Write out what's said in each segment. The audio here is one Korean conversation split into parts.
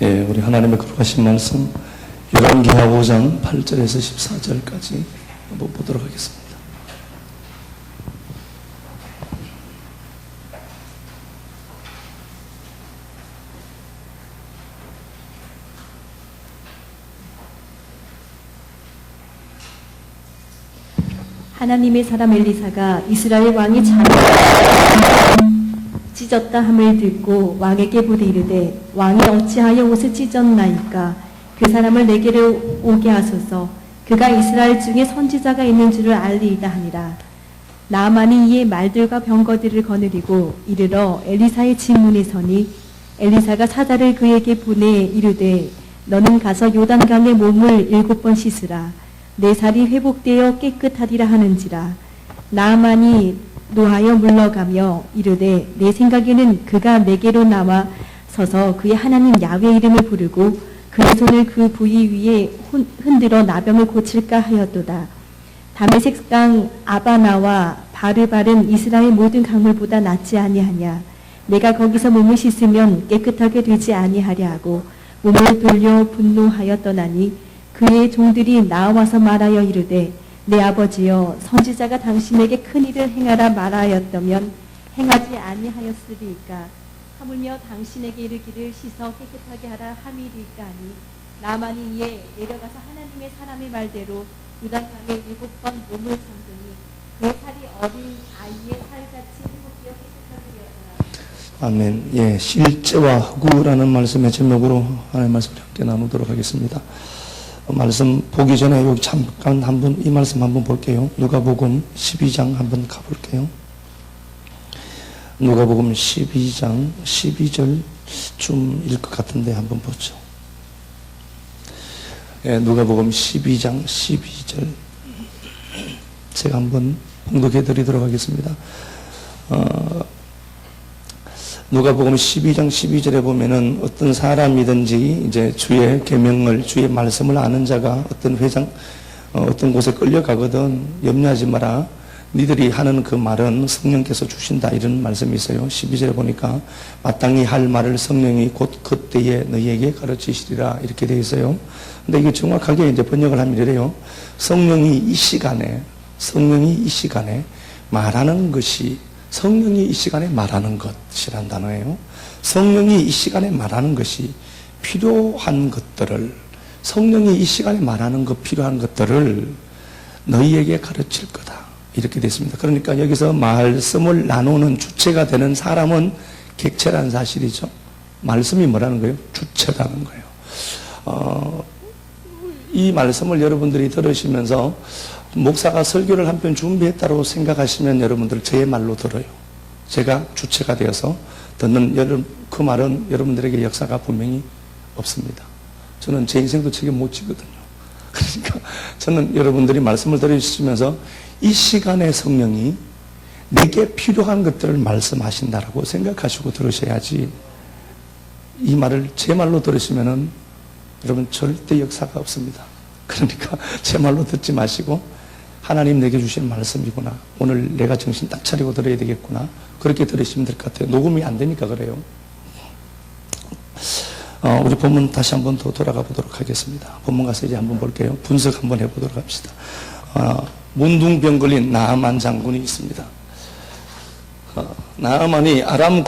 우리 하나님의 거룩하신 말씀 열왕기하 5장 8절에서 14절까지 한번 보도록 하겠습니다. 하나님의 사람 엘리사가 이스라엘 왕이 잠을 찢었다 함을 듣고 왕에게 보되 이르되 왕이 어찌하여 옷을 찢었나이까? 그 사람을 내게로 오게 하소서. 그가 이스라엘 중에 선지자가 있는 줄을 알리이다 하니라. 나아만이 이에 말들과 병거들을 거느리고 이르러 엘리사의 집 문에 서니 엘리사가 사자를 그에게 보내 이르되 너는 가서 요단강에 몸을 7번 씻으라. 내 살이 회복되어 깨끗하리라 하는지라. 나아만이 노하여 물러가며 이르되 내 생각에는 그가 내게로 나와 서서 그의 하나님 야훼 이름을 부르고 그의 손을 그 부위 위에 흔들어 나병을 고칠까 하였도다. 다메섹강 아바나와 바르발은 이스라엘 모든 강물보다 낫지 아니하냐. 내가 거기서 몸을 씻으면 깨끗하게 되지 아니하랴 하고 몸을 돌려 분노하여 떠나니 그의 종들이 나와서 말하여 이르되 내 아버지여 선지자가 당신에게 큰 일을 행하라 말하였다면 행하지 아니하였으리이까. 하물며 당신에게 이르기를 씻어 깨끗하게 하라 함이리이까 하니 나만이 이에 내려가서 하나님의 사람의 말대로 요단강에 7번 몸을 잠그니 그의 살이 어린 아이의 살같이 회복되어 깨끗하게 되었더라. 아멘. 실제와 허구라는 말씀의 제목으로 하나님의 말씀을 함께 나누도록 하겠습니다. 말씀 보기 전에 여기 잠깐 이 말씀 한번 볼게요. 누가복음 12장 한번 가볼게요. 누가복음 12장 12절쯤일 것 같은데 한번 보죠. 누가복음 12장 12절 제가 한번 봉독해 드리도록 하겠습니다. 누가복음 12장 12절에 보면은 어떤 사람이든지 이제 주의 계명을 주의 말씀을 아는 자가 어떤 어떤 곳에 끌려가거든 염려하지 마라. 니들이 하는 그 말은 성령께서 주신다. 이런 말씀이 있어요. 12절에 보니까 마땅히 할 말을 성령이 곧 그때에 너희에게 가르치시리라. 이렇게 되어 있어요. 근데 이게 정확하게 이제 번역을 하면 이래요. 성령이 이 시간에 말하는 것이 성령이 이 시간에 말하는 것이란 단어예요. 성령이 이 시간에 말하는 것이 필요한 것들을 성령이 이 시간에 말하는 것 필요한 것들을 너희에게 가르칠 거다. 이렇게 됐습니다. 그러니까 여기서 말씀을 나누는 주체가 되는 사람은 객체라는 사실이죠. 말씀이 뭐라는 거예요? 주체라는 거예요. 이 말씀을 여러분들이 들으시면서 목사가 설교를 한 편 준비했다고 생각하시면 여러분들 제 말로 들어요. 제가 주체가 되어서 듣는 그 말은 여러분들에게 역사가 분명히 없습니다. 저는 제 인생도 책임 못 지거든요. 그러니까 저는 여러분들이 말씀을 들으시면서 이 시간에 성령이 내게 필요한 것들을 말씀하신다라고 생각하시고 들으셔야지 이 말을 제 말로 들으시면은 여러분 절대 역사가 없습니다. 그러니까 제 말로 듣지 마시고 하나님 내게 주신 말씀이구나. 오늘 내가 정신 딱 차리고 들어야 되겠구나. 그렇게 들으시면 될 것 같아요. 녹음이 안 되니까 그래요. 우리 본문 다시 한번 더 돌아가 보도록 하겠습니다. 본문 가서 이제 한번 볼게요. 분석 한번 해보도록 합시다. 문둥병 걸린 나아만 장군이 있습니다. 나아만이 아람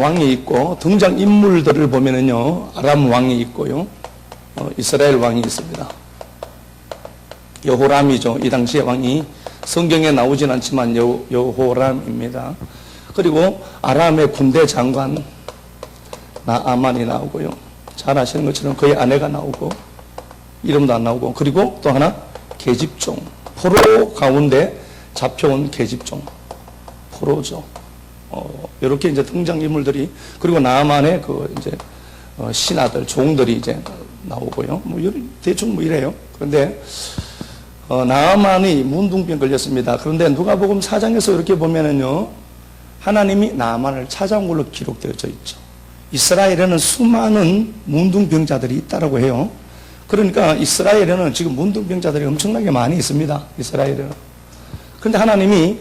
왕이 있고 등장 인물들을 보면은요, 아람 왕이 있고요, 이스라엘 왕이 있습니다. 여호람이죠. 이 당시의 왕이 성경에 나오진 않지만 여호람입니다. 그리고 아람의 군대 장관 나아만이 나오고요. 잘 아시는 것처럼 그의 아내가 나오고 이름도 안 나오고, 그리고 또 하나 계집종, 포로 가운데 잡혀온 계집종, 포로죠. 이렇게 이제 등장인물들이, 그리고 나아만의 이제 신하들, 종들이 이제 나오고요. 대충 이래요. 그런데 나아만이 문둥병 걸렸습니다. 그런데 누가복음 4장에서 이렇게 보면은요, 하나님이 나아만을 찾아온 걸로 기록되어져 있죠. 이스라엘에는 수많은 문둥병자들이 있다라고 해요. 그러니까 이스라엘에는 지금 문둥병자들이 엄청나게 많이 있습니다. 이스라엘에는. 그런데 하나님이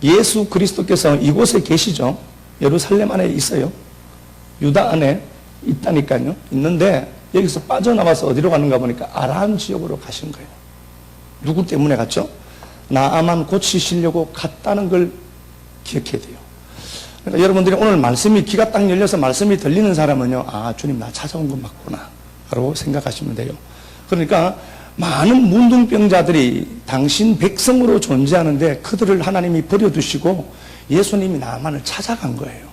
예수 그리스도께서 이곳에 계시죠. 예루살렘 안에 있어요. 유다 안에 있다니까요. 있는데 여기서 빠져나와서 어디로 가는가 보니까 아람 지역으로 가신 거예요. 누구 때문에 갔죠? 나아만 고치시려고 갔다는 걸 기억해야 돼요. 그러니까 여러분들이 오늘 말씀이 귀가 딱 열려서 말씀이 들리는 사람은요, 아, 주님 나 찾아온 건 맞구나 라고 생각하시면 돼요. 그러니까 많은 문둥병자들이 당신 백성으로 존재하는데 그들을 하나님이 버려두시고 예수님이 나만을 찾아간 거예요.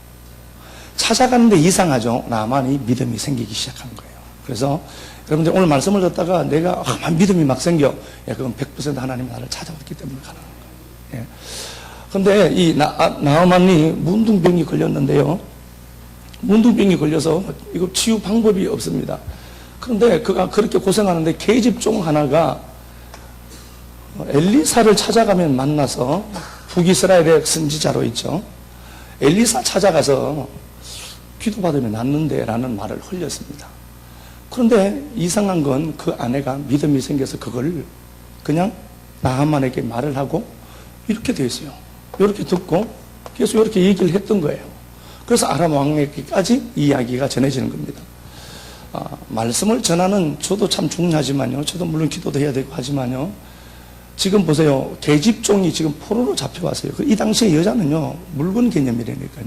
찾아가는데 이상하죠. 나만이 믿음이 생기기 시작한 거예요. 그래서 여러분들 오늘 말씀을 듣다가 내가 믿음이 막 생겨. 예, 그건 100% 하나님이 나를 찾아왔기 때문에 가능한 거예요. 예. 근데 이 나아만이 문둥병이 걸렸는데요. 문둥병이 걸려서 이거 치유 방법이 없습니다. 그런데 그가 그렇게 고생하는데 계집 중 하나가 엘리사를 찾아가면 만나서 북이스라엘의 선지자로 있죠. 엘리사 찾아가서 기도받으면 낫는데 라는 말을 흘렸습니다. 그런데 이상한 건 그 아내가 믿음이 생겨서 그걸 그냥 나아만에게 말을 하고 이렇게 되어 있어요. 이렇게 듣고 계속 이렇게 얘기를 했던 거예요. 그래서 아람 왕에게까지 이야기가 전해지는 겁니다. 말씀을 전하는 저도 참 중요하지만요. 저도 물론 기도도 해야 되고 하지만요. 지금 보세요. 계집종이 지금 포로로 잡혀왔어요. 이 당시에 여자는요. 물건 개념이라니까요.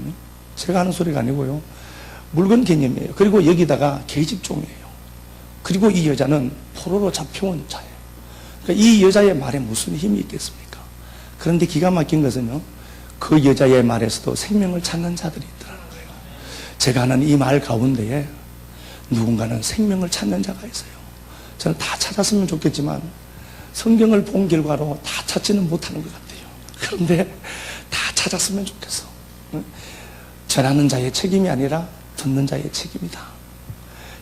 제가 하는 소리가 아니고요. 물건 개념이에요. 그리고 여기다가 계집종이에요. 그리고 이 여자는 포로로 잡혀온 자예요. 그러니까 이 여자의 말에 무슨 힘이 있겠습니까? 그런데 기가 막힌 것은요. 그 여자의 말에서도 생명을 찾는 자들이 있더라는 거예요. 제가 하는 이 말 가운데에 누군가는 생명을 찾는 자가 있어요. 저는 다 찾았으면 좋겠지만 성경을 본 결과로 다 찾지는 못하는 것 같아요. 그런데 다 찾았으면 좋겠어. 전하는 자의 책임이 아니라 듣는 자의 책임이다.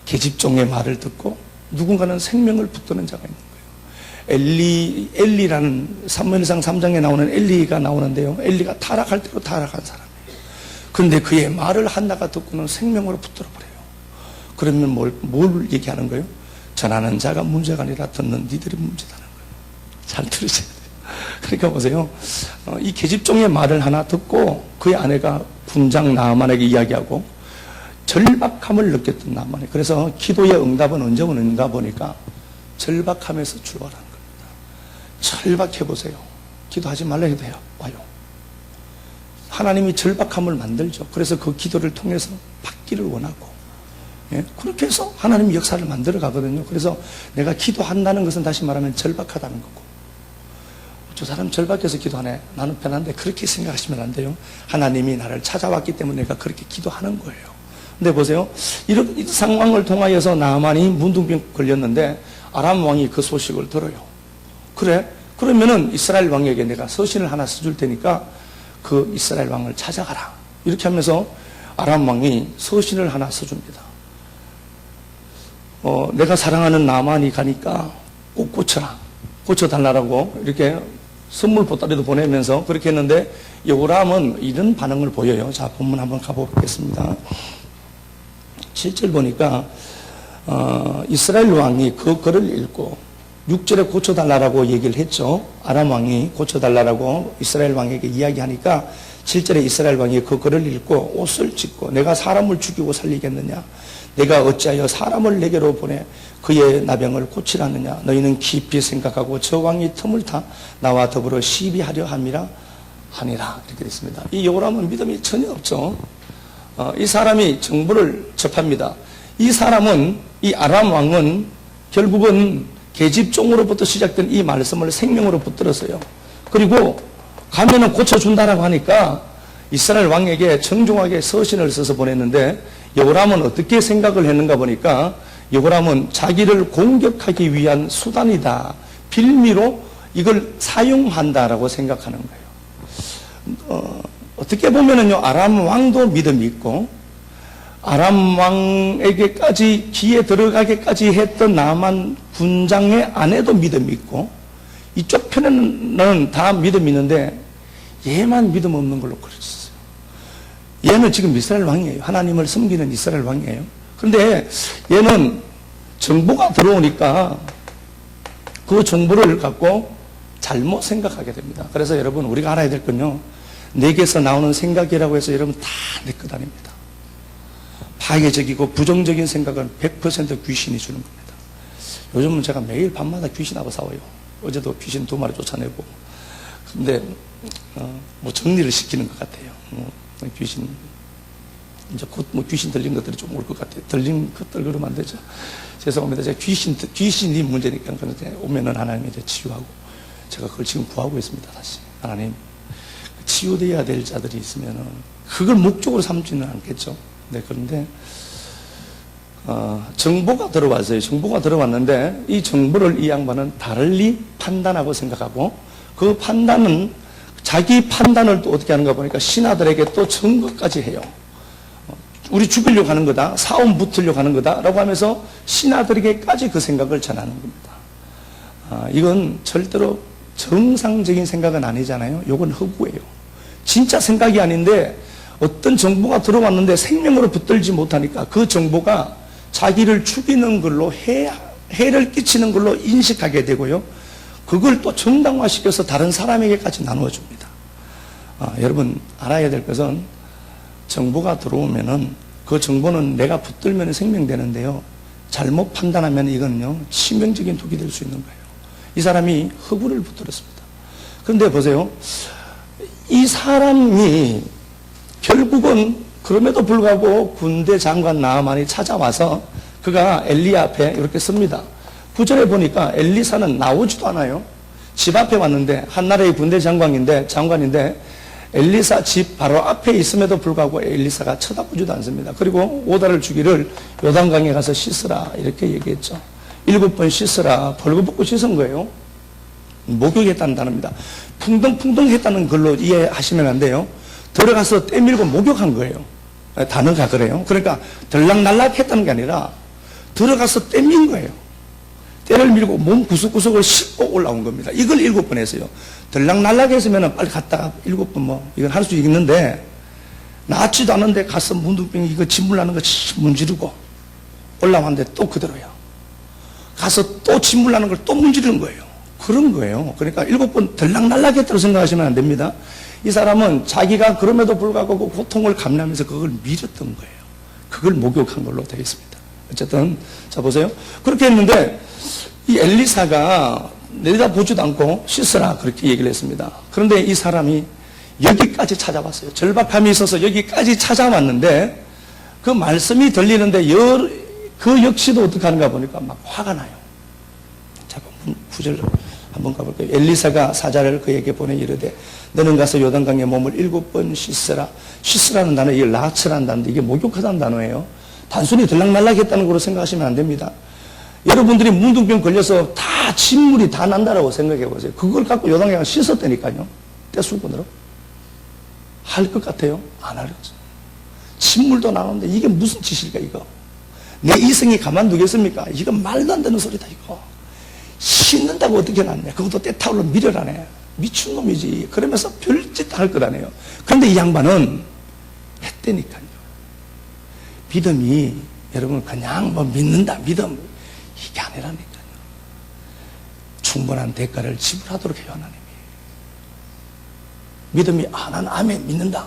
계집종의 말을 듣고 누군가는 생명을 붙드는 자가 있는 거예요. 엘리라는 사무엘상 3장에 나오는 엘리가 나오는데요. 엘리가 타락할 대로 타락한 사람이에요. 그런데 그의 말을 한나가 듣고는 생명으로 붙들어 버려요. 그러면 뭘 얘기하는 거예요? 전하는 자가 문제가 아니라 듣는 니들이 문제다는 거예요. 잘 들으셔야 돼요. 그러니까 보세요. 이 계집종의 말을 하나 듣고 그의 아내가 군장 나아만에게 이야기하고 절박함을 느꼈던 나아만이. 그래서 기도의 응답은 언제 오는가 보니까 절박함에서 출발하는 겁니다. 절박해보세요. 기도하지 말라 해도 와요. 하나님이 절박함을 만들죠. 그래서 그 기도를 통해서 받기를 원하고, 예? 그렇게 해서 하나님이 역사를 만들어 가거든요. 그래서 내가 기도한다는 것은 다시 말하면 절박하다는 거고, 저 사람 절박해서 기도하네. 나는 편한데 그렇게 생각하시면 안 돼요. 하나님이 나를 찾아왔기 때문에 내가 그렇게 기도하는 거예요. 근데 보세요. 이런 상황을 통하여서 나아만이 문둥병 걸렸는데 아람 왕이 그 소식을 들어요. 그래? 그러면은 이스라엘 왕에게 내가 서신을 하나 써줄 테니까 그 이스라엘 왕을 찾아가라. 이렇게 하면서 아람 왕이 서신을 하나 써줍니다. 내가 사랑하는 나만이 가니까 꼭 고쳐달라고 이렇게 선물 보따리도 보내면서 그렇게 했는데 요람은 이런 반응을 보여요. 자, 본문 한번 가보겠습니다. 7절 보니까 이스라엘 왕이 그 글을 읽고 6절에 고쳐달라고 얘기를 했죠. 아람 왕이 고쳐달라고 이스라엘 왕에게 이야기하니까 7절에 이스라엘 왕이 그 글을 읽고 옷을 찢고 내가 사람을 죽이고 살리겠느냐? 내가 어찌하여 사람을 내게로 보내 그의 나병을 고치라느냐? 너희는 깊이 생각하고 저 왕이 틈을 타 나와 더불어 시비하려 함이라 하니라. 이렇게 됐습니다. 이 요람은 믿음이 전혀 없죠. 이 사람이 정보를 접합니다. 이 사람은, 이 아람 왕은 결국은 계집종으로부터 시작된 이 말씀을 생명으로 붙들었어요. 그리고 가면은 고쳐준다라고 하니까 이스라엘 왕에게 정중하게 서신을 써서 보냈는데 여호람은 어떻게 생각을 했는가 보니까 여호람은 자기를 공격하기 위한 수단이다. 빌미로 이걸 사용한다라고 생각하는 거예요. 어떻게 보면은요, 아람 왕도 믿음이 있고, 아람 왕에게까지 귀에 들어가게까지 했던 나만 군장의 아내도 믿음이 있고, 이쪽 편에는 다 믿음이 있는데, 얘만 믿음 없는 걸로 그려졌어요. 얘는 지금 이스라엘 왕이에요. 하나님을 섬기는 이스라엘 왕이에요. 그런데 얘는 정보가 들어오니까 그 정보를 갖고 잘못 생각하게 됩니다. 그래서 여러분, 우리가 알아야 될 건요, 내게서 나오는 생각이라고 해서 여러분 다 내 것 아닙니다. 파괴적이고 부정적인 생각은 100% 귀신이 주는 겁니다. 요즘은 제가 매일 밤마다 귀신하고 싸워요. 어제도 귀신 2마리 쫓아내고. 근데 뭐 정리를 시키는 것 같아요. 귀신 이제 곧 뭐 귀신 들린 것들이 좀 올 것 같아요. 들린 것들 그러면 안 되죠. 죄송합니다. 제가 귀신이 문제니까 그런데 오면은 하나님이 이제 치유하고 제가 그걸 지금 구하고 있습니다. 다시 하나님 치유되어야 될 자들이 있으면은 그걸 목적으로 삼지는 않겠죠. 네, 그런데 정보가 들어왔어요. 정보가 들어왔는데 이 정보를 이 양반은 다르게 판단하고 생각하고 그 판단은 자기 판단을 또 어떻게 하는가 보니까 신하들에게 또 증거까지 해요. 우리 죽이려고 하는 거다, 사움 붙으려고 하는 거다라고 하면서 신하들에게까지 그 생각을 전하는 겁니다. 이건 절대로 정상적인 생각은 아니잖아요. 이건 허구예요. 진짜 생각이 아닌데 어떤 정보가 들어왔는데 생명으로 붙들지 못하니까 그 정보가 자기를 죽이는 걸로 해를 끼치는 걸로 인식하게 되고요. 그걸 또 정당화시켜서 다른 사람에게까지 나누어 줍니다. 여러분 알아야 될 것은 정보가 들어오면은 그 정보는 내가 붙들면 생명되는데요. 잘못 판단하면 이거는요 치명적인 독이 될 수 있는 거예요. 이 사람이 허구를 붙들었습니다. 그런데 보세요. 이 사람이 결국은 그럼에도 불구하고 군대 장관 나아만이 찾아와서 그가 엘리야 앞에 이렇게 씁니다. 9절에 보니까 엘리사는 나오지도 않아요. 집 앞에 왔는데 한 나라의 군대 장관인데 엘리사 집 바로 앞에 있음에도 불구하고 엘리사가 쳐다보지도 않습니다. 그리고 오다를 주기를 요단강에 가서 씻으라 이렇게 얘기했죠. 7번 씻으라 벌거벗고 씻은 거예요. 목욕했다는 단어입니다. 풍덩풍덩 했다는 걸로 이해하시면 안 돼요. 들어가서 떼밀고 목욕한 거예요. 단어가 그래요. 그러니까 들락날락 했다는 게 아니라 들어가서 떼민 거예요. 때를 밀고 몸 구석구석을 씻고 올라온 겁니다. 이걸 7번 했어요. 들락날락 했으면 빨리 갔다가 7번 뭐 이건 할 수 있는데 낫지도 않은데 가서 문둥병 이거 진물 나는 거 문지르고 올라왔는데 또 그대로야. 가서 또 진물 나는 걸 또 문지르는 거예요. 그런 거예요. 그러니까 7번 들락날락 했다고 생각하시면 안 됩니다. 이 사람은 자기가 그럼에도 불구하고 그 고통을 감내하면서 그걸 밀었던 거예요. 그걸 목욕한 걸로 되어 있습니다. 어쨌든 자 보세요. 그렇게 했는데 이 엘리사가 내다보지도 않고 씻으라 그렇게 얘기를 했습니다. 그런데 이 사람이 여기까지 찾아왔어요. 절박함이 있어서 여기까지 찾아왔는데 그 말씀이 들리는데 그 역시도 어떻게 하는가 보니까 막 화가 나요. 자, 9절 한번 가볼게요. 엘리사가 사자를 그에게 보내 이르되 너는 가서 요단강에 몸을 7번 씻으라. 씻으라는 단어, 이게 라츠라는 단어인데 이게 목욕하다는 단어예요. 단순히 들락날락 했다는 걸로 생각하시면 안 됩니다. 여러분들이 문둥병 걸려서 다 진물이 다 난다라고 생각해 보세요. 그걸 갖고 요단강에 가서 씻었다니까요. 떼술꾼으로. 할 것 같아요? 안 하겠죠. 진물도 나오는데 이게 무슨 짓일까 이거. 내 이성이 가만두겠습니까? 이건 말도 안 되는 소리다 이거. 씻는다고 어떻게 놨냐. 그것도 때타올로 밀어라네. 미친놈이지. 그러면서 별짓 할 거라네요. 그런데 이 양반은 했다니까요. 믿음이 여러분 그냥 뭐 믿는다 믿음 이게 아니라니까요. 충분한 대가를 지불하도록 해요 하나님이. 믿음이 난 아멘 믿는다.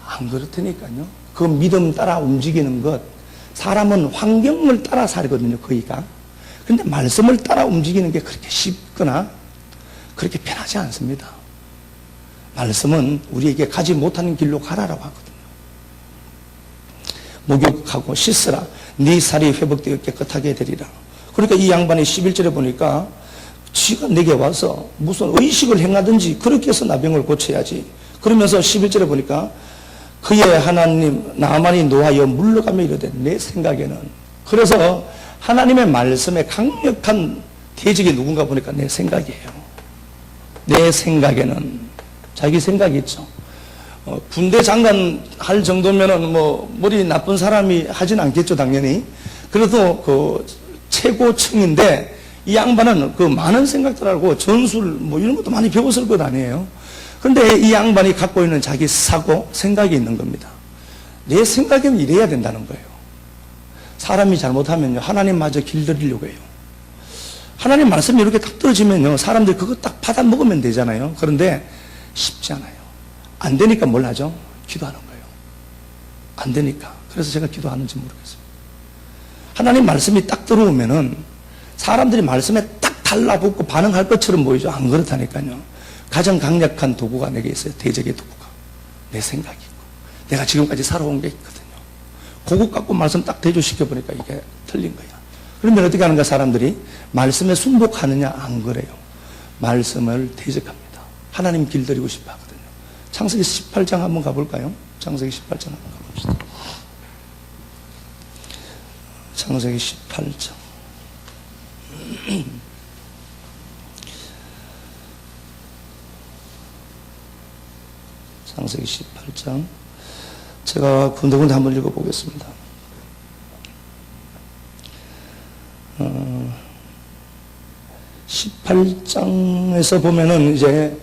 안 그렇다니까요. 그 믿음 따라 움직이는 것 사람은 환경을 따라 살거든요 거의가. 그런데 말씀을 따라 움직이는 게 그렇게 쉽거나 그렇게 편하지 않습니다. 말씀은 우리에게 가지 못하는 길로 가라라고 하거든요. 목욕하고 씻으라. 네 살이 회복되어 깨끗하게 되리라. 그러니까 이 양반이 11절에 보니까 지가 내게 와서 무슨 의식을 행하든지 그렇게 해서 나병을 고쳐야지. 그러면서 11절에 보니까 그의 하나님 나만이 노하여 물러가며 이르되 내 생각에는. 그래서 하나님의 말씀에 강력한 대적이 누군가 보니까 내 생각이에요. 내 생각에는. 자기 생각이 있죠. 군대 장관 할 정도면은 뭐 머리 나쁜 사람이 하진 않겠죠 당연히. 그래도 그 최고층인데 이 양반은 그 많은 생각들하고 전술 뭐 이런 것도 많이 배웠을 것 아니에요. 그런데 이 양반이 갖고 있는 자기 사고 생각이 있는 겁니다. 내 생각에는 이래야 된다는 거예요. 사람이 잘못하면요 하나님마저 길들이려고 해요. 하나님 말씀이 이렇게 딱 떨어지면요 사람들이 그거 딱 받아 먹으면 되잖아요. 그런데 쉽지 않아요. 안 되니까 뭘 하죠? 기도하는 거예요. 안 되니까 그래서 제가 기도하는지 모르겠어요. 하나님 말씀이 딱 들어오면은 사람들이 말씀에 딱 달라붙고 반응할 것처럼 보이죠. 안 그렇다니까요. 가장 강력한 도구가 내게 있어요. 대적의 도구가. 내 생각이 있고. 내가 지금까지 살아온 게 있거든요. 그것 갖고 말씀 딱 대조시켜보니까 이게 틀린 거야. 그러면 어떻게 하는가, 사람들이? 말씀에 순복하느냐? 안 그래요. 말씀을 대적합니다. 하나님 길들이고 싶어 하거든요. 창세기 18장 한번 가볼까요? 창세기 18장 한번 가봅시다. 창세기 18장. 창세기 18장. 제가 군데군데 한번 읽어보겠습니다. 18장에서 보면은 이제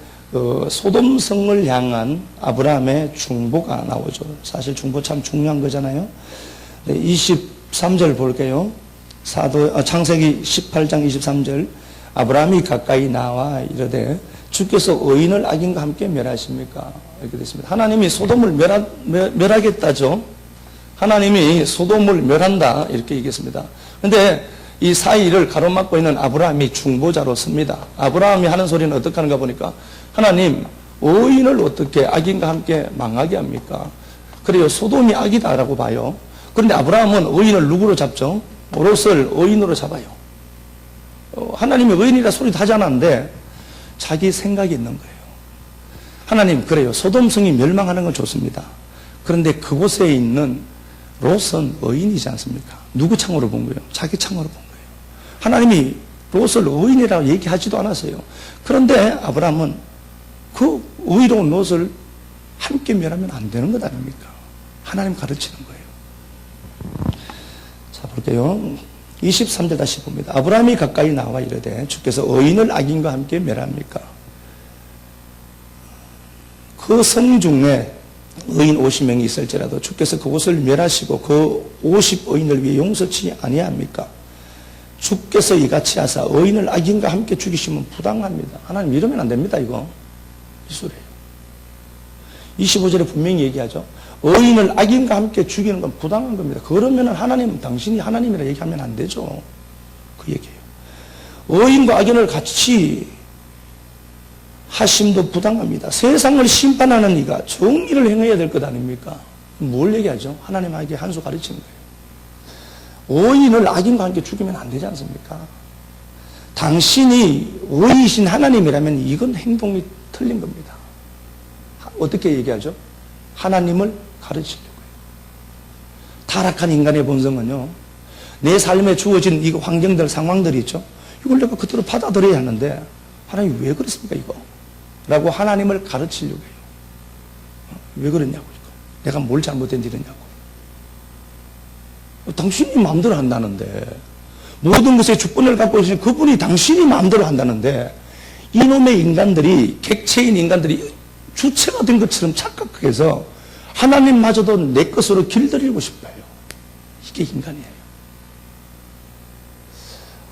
소돔성을 향한 아브라함의 중보가 나오죠. 사실 중보 참 중요한 거잖아요. 23절 볼게요. 창세기 18장 23절. 아브라함이 가까이 나와 이르되 주께서 의인을 악인과 함께 멸하십니까? 이렇게 됐습니다. 하나님이 소돔을 멸하겠다죠. 하나님이 소돔을 멸한다 이렇게 얘기했습니다. 그런데 이 사이를 가로막고 있는 아브라함이 중보자로 섭니다. 아브라함이 하는 소리는 어떻게 하는가 보니까, 하나님, 의인을 어떻게 악인과 함께 망하게 합니까? 그래요. 소돔이 악이다라고 봐요. 그런데 아브라함은 의인을 누구로 잡죠? 롯을 의인으로 잡아요. 하나님이 의인이라 소리도 하지 않았는데 자기 생각이 있는 거예요. 하나님, 그래요. 소돔성이 멸망하는 건 좋습니다. 그런데 그곳에 있는 롯은 의인이지 않습니까? 누구 창으로 본 거예요? 자기 창으로 본 거예요. 하나님이 롯을 의인이라고 얘기하지도 않았어요. 그런데 아브라함은 그 의로운 롯을 함께 멸하면 안 되는 것 아닙니까? 하나님 가르치는 거예요. 자, 볼게요. 23절 다시 봅니다. 아브라함이 가까이 나와 이르되 주께서 의인을 악인과 함께 멸합니까? 그 성 중에 의인 50명이 있을지라도 주께서 그곳을 멸하시고 그 50의인을 위해 용서치 아니합니까? 주께서 이같이 하사 의인을 악인과 함께 죽이시면 부당합니다. 하나님 이러면 안 됩니다. 이거 이소리예요. 25절에 분명히 얘기하죠. 의인을 악인과 함께 죽이는 건 부당한 겁니다. 그러면 하나님, 당신이 하나님이라 얘기하면 안 되죠. 그 얘기예요. 의인과 악인을 같이 하심도 부당합니다. 세상을 심판하는 이가 정의를 행해야 될 것 아닙니까? 뭘 얘기하죠? 하나님에게 한 수 가르치는 거예요. 의인을 악인과 함께 죽이면 안 되지 않습니까? 당신이 의이신 하나님이라면 이건 행동이 틀린 겁니다. 어떻게 얘기하죠? 하나님을 가르치려고요. 타락한 인간의 본성은요, 내 삶에 주어진 이 환경들, 상황들이 있죠. 이걸 내가 그대로 받아들여야 하는데, 하나님 왜 그랬습니까, 이거? 라고 하나님을 가르치려고 해요. 왜 그랬냐고, 이거. 내가 뭘 잘못된 일이냐고. 당신이 마음대로 한다는데, 모든 것에 주권을 갖고 계신 그분이 당신이 마음대로 한다는데, 이놈의 인간들이, 객체인 인간들이 주체가 된 것처럼 착각해서 하나님마저도 내 것으로 길들이고 싶어요. 이게 인간이에요.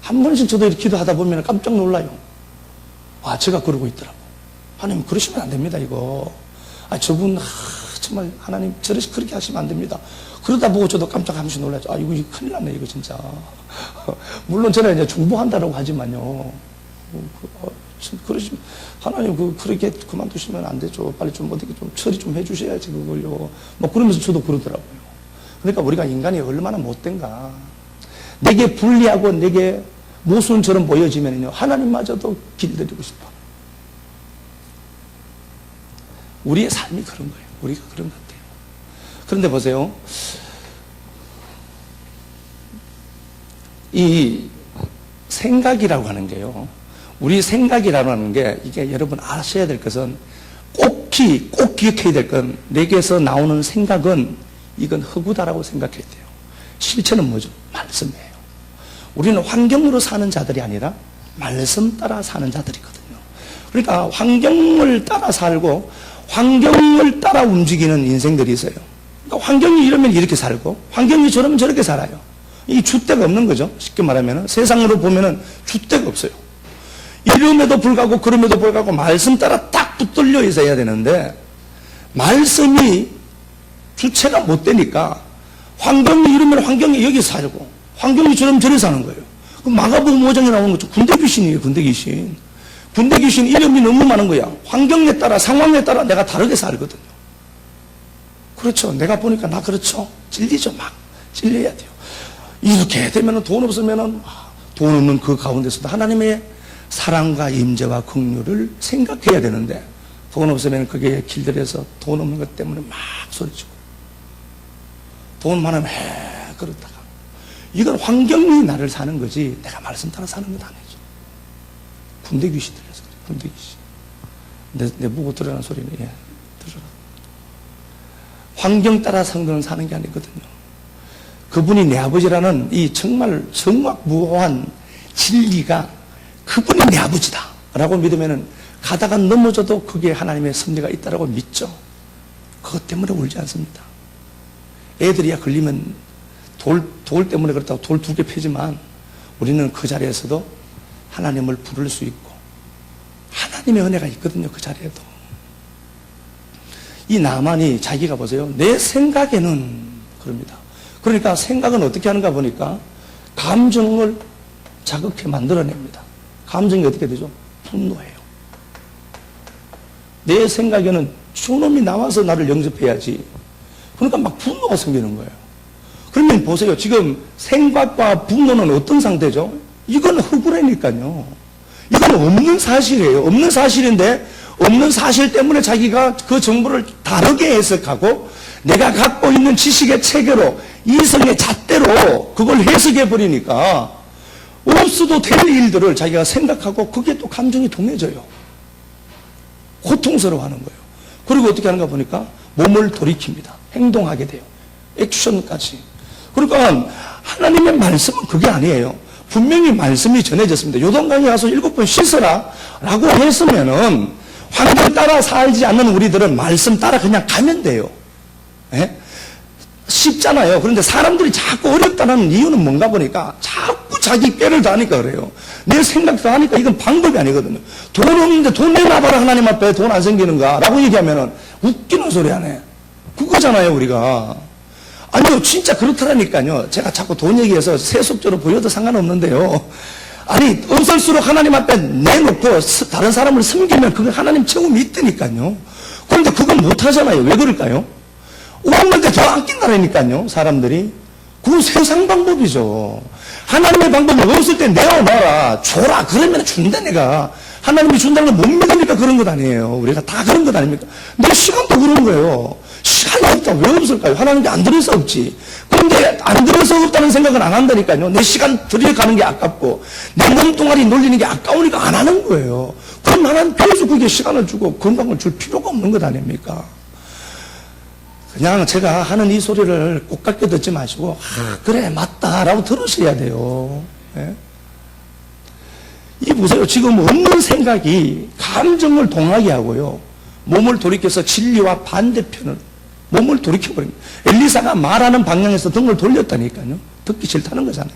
한 번씩 저도 이렇게 기도하다 보면 깜짝 놀라요. 와, 제가 그러고 있더라고. 하나님, 그러시면 안 됩니다, 이거. 저분, 정말, 하나님, 그렇게 하시면 안 됩니다. 그러다 보고 저도 깜짝 한 번씩 놀라죠. 이거 큰일 났네, 이거 진짜. 물론 저는 이제 중보한다라고 하지만요. 그러시면, 하나님, 그렇게 그만두시면 안 되죠. 빨리 좀 어떻게 좀 처리 좀 해주셔야지, 그걸요. 뭐, 그러면서 저도 그러더라고요. 그러니까 우리가 인간이 얼마나 못된가. 내게 불리하고 내게 모순처럼 보여지면요, 하나님마저도 길들이고 싶어. 우리의 삶이 그런 거예요. 우리가 그런 것 같아요. 그런데 보세요. 이 생각이라고 하는 게요. 우리 생각이라고 하는 게, 이게 여러분 아셔야 될 것은 꼭 기억해야 될 건, 내게서 나오는 생각은 이건 허구다라고 생각해야 돼요. 실체는 뭐죠? 말씀이에요. 우리는 환경으로 사는 자들이 아니라 말씀 따라 사는 자들이거든요. 그러니까 환경을 따라 살고 환경을 따라 움직이는 인생들이 있어요. 그러니까 환경이 이러면 이렇게 살고 환경이 저러면 저렇게 살아요. 이 줏대가 없는 거죠. 쉽게 말하면 세상으로 보면 줏대가 없어요. 이름에도 불구하고 그럼에도 불구하고 말씀 따라 딱 붙들려 있어야 되는데 말씀이 주체가 못 되니까 환경이 이러면 환경이 여기 살고, 환경이 저러면 저리 사는 거예요. 그럼 마가복음 5장에 나오는 것도 군대 귀신이에요, 군대 귀신. 군대 귀신 이름이 너무 많은 거야. 환경에 따라, 상황에 따라 내가 다르게 살거든요. 그렇죠. 내가 보니까 나 그렇죠. 찔리죠, 막. 찔려야 돼요. 이렇게 되면 돈 없으면은, 돈 없는 그 가운데서도 하나님의 사랑과 임재와 긍휼을 생각해야 되는데, 돈 없으면 그게 길들여서 돈 없는 것 때문에 막 소리치고, 돈 많으면 그렇다가. 이건 환경이 나를 사는 거지, 내가 말씀 따라 사는 건 아니죠. 군대 귀신 들려서 그래, 군대 귀신. 내 보고 들으라는 소리는, 예, 들으라. 환경 따라 성도는 사는 게 아니거든요. 그분이 내 아버지라는 이 정말 성막무호한 진리가 그분이 내 아버지다 라고 믿으면은 가다가 넘어져도 그게 하나님의 섭리가 있다라고 믿죠. 그것 때문에 울지 않습니다. 애들이야 걸리면 돌 때문에 그렇다고 돌 2개 패지만 우리는 그 자리에서도 하나님을 부를 수 있고 하나님의 은혜가 있거든요. 그 자리에도. 이 나만이 자기가 보세요. 내 생각에는 그럽니다. 그러니까 생각은 어떻게 하는가 보니까 감정을 자극해 만들어냅니다. 감정이 어떻게 되죠? 분노해요. 내 생각에는 저놈이 나와서 나를 영접해야지. 그러니까 막 분노가 생기는 거예요. 그러면 보세요. 지금 생각과 분노는 어떤 상태죠? 이건 허구라니까요. 이건 없는 사실이에요. 없는 사실인데 없는 사실 때문에 자기가 그 정보를 다르게 해석하고 내가 갖고 있는 지식의 체계로 이성의 잣대로 그걸 해석해 버리니까 없어도 될 일들을 자기가 생각하고 그게 또 감정이 동해져요. 고통스러워하는 거예요. 그리고 어떻게 하는가 보니까 몸을 돌이킵니다. 행동하게 돼요. 액션까지. 그러니까 하나님의 말씀은 그게 아니에요. 분명히 말씀이 전해졌습니다. 요단강에 가서 7번 씻어라 라고 했으면은 환경 따라 살지 않는 우리들은 말씀 따라 그냥 가면 돼요. 예? 쉽잖아요. 그런데 사람들이 자꾸 어렵다는 이유는 뭔가 보니까 자꾸 자기 꾀를 다하니까 그래요. 내 생각도 하니까 이건 방법이 아니거든요. 돈 없는데 돈 내놔봐라 하나님 앞에 돈 안 생기는가 라고 얘기하면은 웃기는 소리 하네. 그거잖아요 우리가. 아니요 진짜 그렇더라니까요. 제가 자꾸 돈 얘기해서 세속적으로 보여도 상관없는데요. 아니 없을수록 하나님 앞에 내놓고 다른 사람을 섬기면 그게 하나님 채움이 있다니까요. 그런데 그건 못하잖아요. 왜 그럴까요? 없는데 더 아낀다니까요 사람들이. 그건 세상 방법이죠. 하나님의 방법이 없을 때 내어놔라 줘라 그러면 준다. 내가 하나님이 준다는 걸 못 믿으니까 그런 것 아니에요. 우리가 다 그런 것 아닙니까? 내 시간도 그런 거예요. 시간이 없다. 왜 없을까요? 하나님이 안 들어서 없지. 그런데 안 들어서 없다는 생각은 안 한다니까요. 내 시간 들여가는 게 아깝고 내 몸뚱아리 놀리는 게 아까우니까 안 하는 거예요. 그럼 하나님 계속 그게 시간을 주고 건강을 줄 필요가 없는 것 아닙니까? 그냥 제가 하는 이 소리를 꼭 갖게 듣지 마시고 그래 맞다라고 들으셔야 돼요. 예? 이 보세요. 지금 없는 생각이 감정을 동하게 하고요. 몸을 돌이켜서 진리와 반대편을 몸을 돌이켜버립니다. 엘리사가 말하는 방향에서 등을 돌렸다니까요. 듣기 싫다는 거잖아요.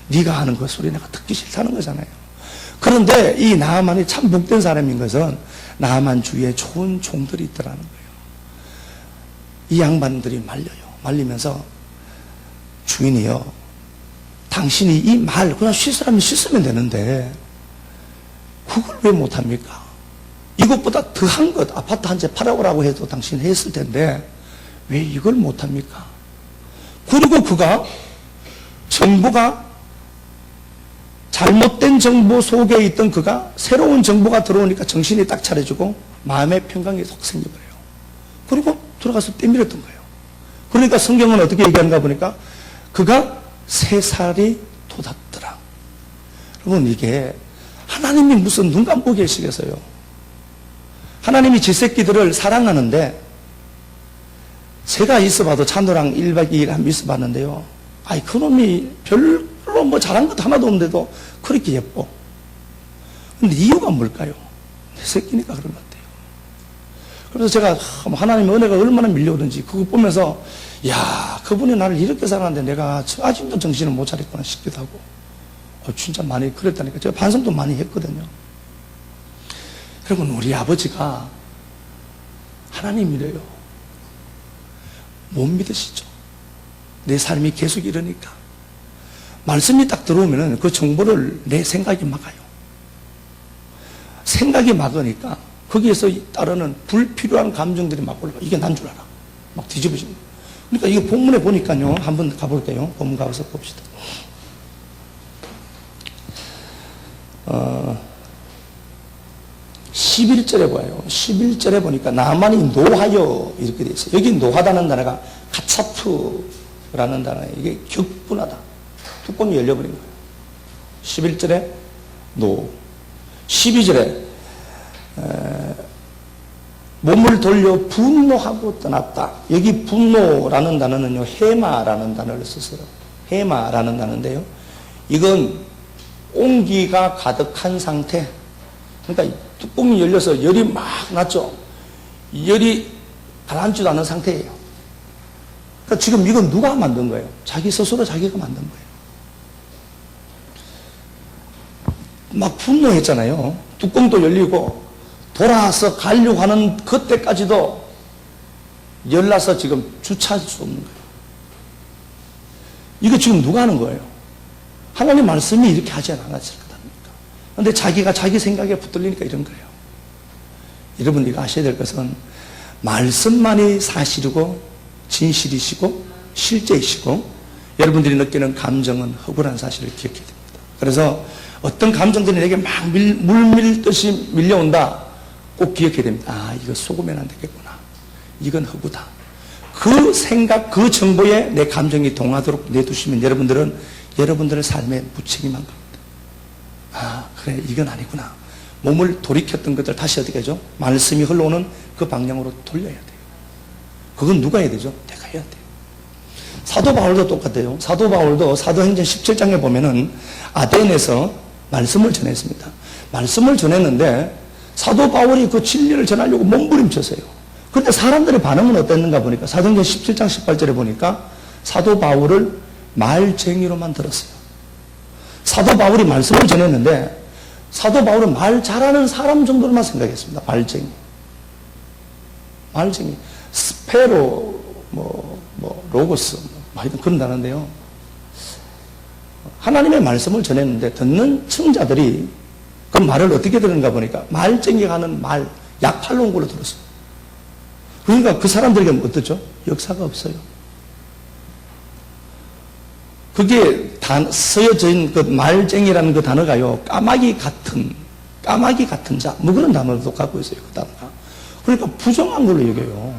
네가 하는 그 소리 내가 듣기 싫다는 거잖아요. 그런데 이 나아만이 참 복된 사람인 것은 나아만 주위에 좋은 종들이 있더라는 거예요. 이 양반들이 말리면서 주인이요. 당신이 이 말 그냥 씻으라면 씻으면 되는데 그걸 왜 못합니까? 이것보다 더한 것 아파트 한 채 팔아오라고 해도 당신 했을 텐데 왜 이걸 못합니까? 그리고 그가 정보가 잘못된 정보 속에 있던 그가 새로운 정보가 들어오니까 정신이 딱 차려지고 마음의 평강이 속 생겨버려요. 그리고 들어가서 떼밀었던 거예요. 그러니까 성경은 어떻게 얘기하는가 보니까 그가 3살이 돋았더라. 여러분 이게 하나님이 무슨 눈 감고 계시겠어요? 하나님이 지 새끼들을 사랑하는데 제가 있어봐도 찬도랑 1박 2일 한번 있어봤는데요. 아이 그놈이 별로 뭐 잘한 것도 하나도 없는데도 그렇게 예뻐. 근데 이유가 뭘까요? 내 새끼니까 그런 것 같아요. 그래서 제가 하나님의 은혜가 얼마나 밀려오는지 그거 보면서 야 그분이 나를 이렇게 사랑하는데 내가 아직도 정신을 못 차렸구나 싶기도 하고 진짜 많이 그랬다니까. 제가 반성도 많이 했거든요. 여러분 우리 아버지가 하나님이래요. 못 믿으시죠? 내 삶이 계속 이러니까. 말씀이 딱 들어오면은 그 정보를 내 생각이 막아요. 생각이 막으니까 거기에서 따르는 불필요한 감정들이 막 올라가. 이게 난 줄 알아. 막 뒤집어지는 거예요. 그러니까 이게 본문에 보니까요. 한번 가볼게요. 본문 가서 봅시다. 11절에 봐요. 11절에 보니까 나만이 노하여 이렇게 돼 있어요. 여기 노하다는 단어가 카차프라는 단어예요. 이게 격분하다. 뚜껑이 열려버린 거예요. 11절에 노. 12절에 몸을 돌려 분노하고 떠났다. 여기 분노라는 단어는요, 해마라는 단어를 썼어요. 해마라는 단어인데요. 이건 온기가 가득한 상태. 그러니까 뚜껑이 열려서 열이 막 났죠. 열이 가라앉지도 않은 상태예요. 그러니까 지금 이건 누가 만든 거예요? 자기 스스로 자기가 만든 거예요. 막 분노했잖아요. 뚜껑도 열리고 돌아서 가려고 하는 그때까지도 열나서 지금 주차할 수 없는 거예요. 이거 지금 누가 하는 거예요? 하나님 말씀이 이렇게 하지 않았을 것 아닙니까? 그런데 자기가 자기 생각에 붙들리니까 이런 거예요. 여러분, 이거 아셔야 될 것은 말씀만이 사실이고 진실이시고 실제이시고 여러분들이 느끼는 감정은 허구란 사실을 기억해야 됩니다. 그래서 어떤 감정들이 내게 막 물밀듯이 밀려온다. 꼭 기억해야 됩니다. 아, 이거 속으면 안 되겠구나. 이건 허구다. 그 생각, 그 정보에 내 감정이 동하도록 내두시면 여러분들은 여러분들의 삶에 무책임한 겁니다. 아, 그래, 이건 아니구나. 몸을 돌이켰던 것들 다시 어떻게 하죠? 말씀이 흘러오는 그 방향으로 돌려야 돼요. 그건 누가 해야 되죠? 내가 해야 돼요. 사도 바울도 똑같아요. 사도 바울도 사도행전 17장에 보면은 아덴에서 말씀을 전했습니다. 말씀을 전했는데 사도 바울이 그 진리를 전하려고 몸부림쳤어요. 그런데 사람들의 반응은 어땠는가 보니까 사도행전 17장 18절에 보니까 사도 바울을 말쟁이로만 들었어요. 사도 바울이 말씀을 전했는데 사도 바울은 말 잘하는 사람 정도로만 생각했습니다. 말쟁이. 말쟁이. 스페로, 로고스, 하여튼 그런 단어인데요. 하나님의 말씀을 전했는데 듣는 청자들이 그 말을 어떻게 들었는가 보니까 말쟁이가 하는 말, 약팔로 온 걸로 들었어요. 그러니까 그 사람들에게 어떻죠? 역사가 없어요. 그게 쓰여져 있는 그 말쟁이라는 그 단어가요, 까마귀 같은 자, 뭐 그런 단어도 갖고 있어요, 그 단어가. 그러니까 부정한 걸로 여겨요.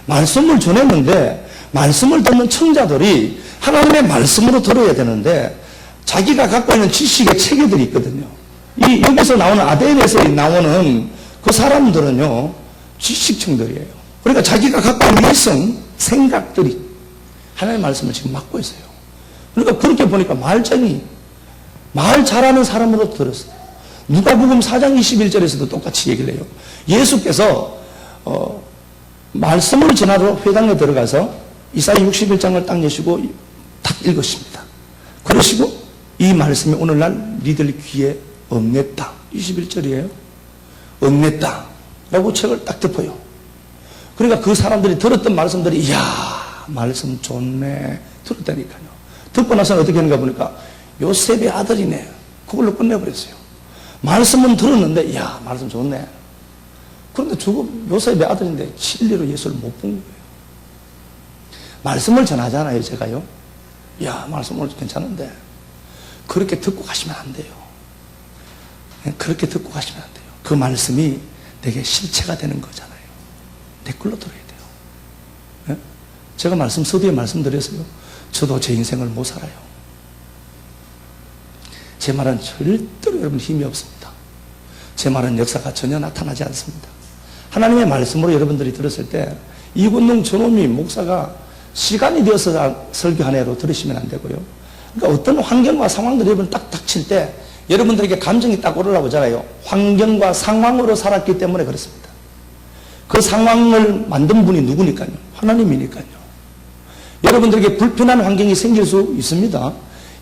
말씀을 전했는데, 말씀을 듣는 청자들이 하나님의 말씀으로 들어야 되는데, 자기가 갖고 있는 지식의 체계들이 있거든요. 여기서 나오는 아덴에서 나오는 그 사람들은요, 지식층들이에요. 그러니까 자기가 갖고 있는 이성, 생각들이 하나님의 말씀을 지금 막고 있어요. 그러니까 그렇게 보니까 말쟁이, 말 잘하는 사람으로 들었어요. 누가복음 4장 21절에서도 똑같이 얘기를 해요. 예수께서 말씀을 전하러 회당에 들어가서 이사야 61장을 딱 여시고 딱 읽으십니다. 그러시고 이 말씀이 오늘날 니들 귀에 없냈다. 21절이에요. 없냈다. 라고 책을 딱 덮어요. 그러니까 그 사람들이 들었던 말씀들이 이야, 말씀 좋네. 들었다니까요. 듣고 나서는 어떻게 하는가 보니까 요셉의 아들이네. 그걸로 끝내버렸어요. 말씀은 들었는데 이야, 말씀 좋네. 그런데 요셉의 아들인데 진리로 예수를 못 본 거예요. 말씀을 전하잖아요, 제가요. 이야, 말씀 오늘 괜찮은데 그렇게 듣고 가시면 안 돼요. 그렇게 듣고 가시면 안 돼요. 그 말씀이 내게 실체가 되는 거잖아요. 내 걸로 들어야 돼요. 예? 제가 서두에 말씀드렸어요. 저도 제 인생을 못 살아요. 제 말은 절대로 여러분 힘이 없습니다. 제 말은 역사가 전혀 나타나지 않습니다. 하나님의 말씀으로 여러분들이 들었을 때 이군능 전호미 목사가 시간이 되어서 설교하네로 들으시면 안 되고요. 그러니까 어떤 환경과 상황들이 여러분 딱 닥칠 때 여러분들에게 감정이 딱 올라오잖아요. 환경과 상황으로 살았기 때문에 그렇습니다. 그 상황을 만든 분이 누구니까요? 하나님이니까요. 여러분들에게 불편한 환경이 생길 수 있습니다.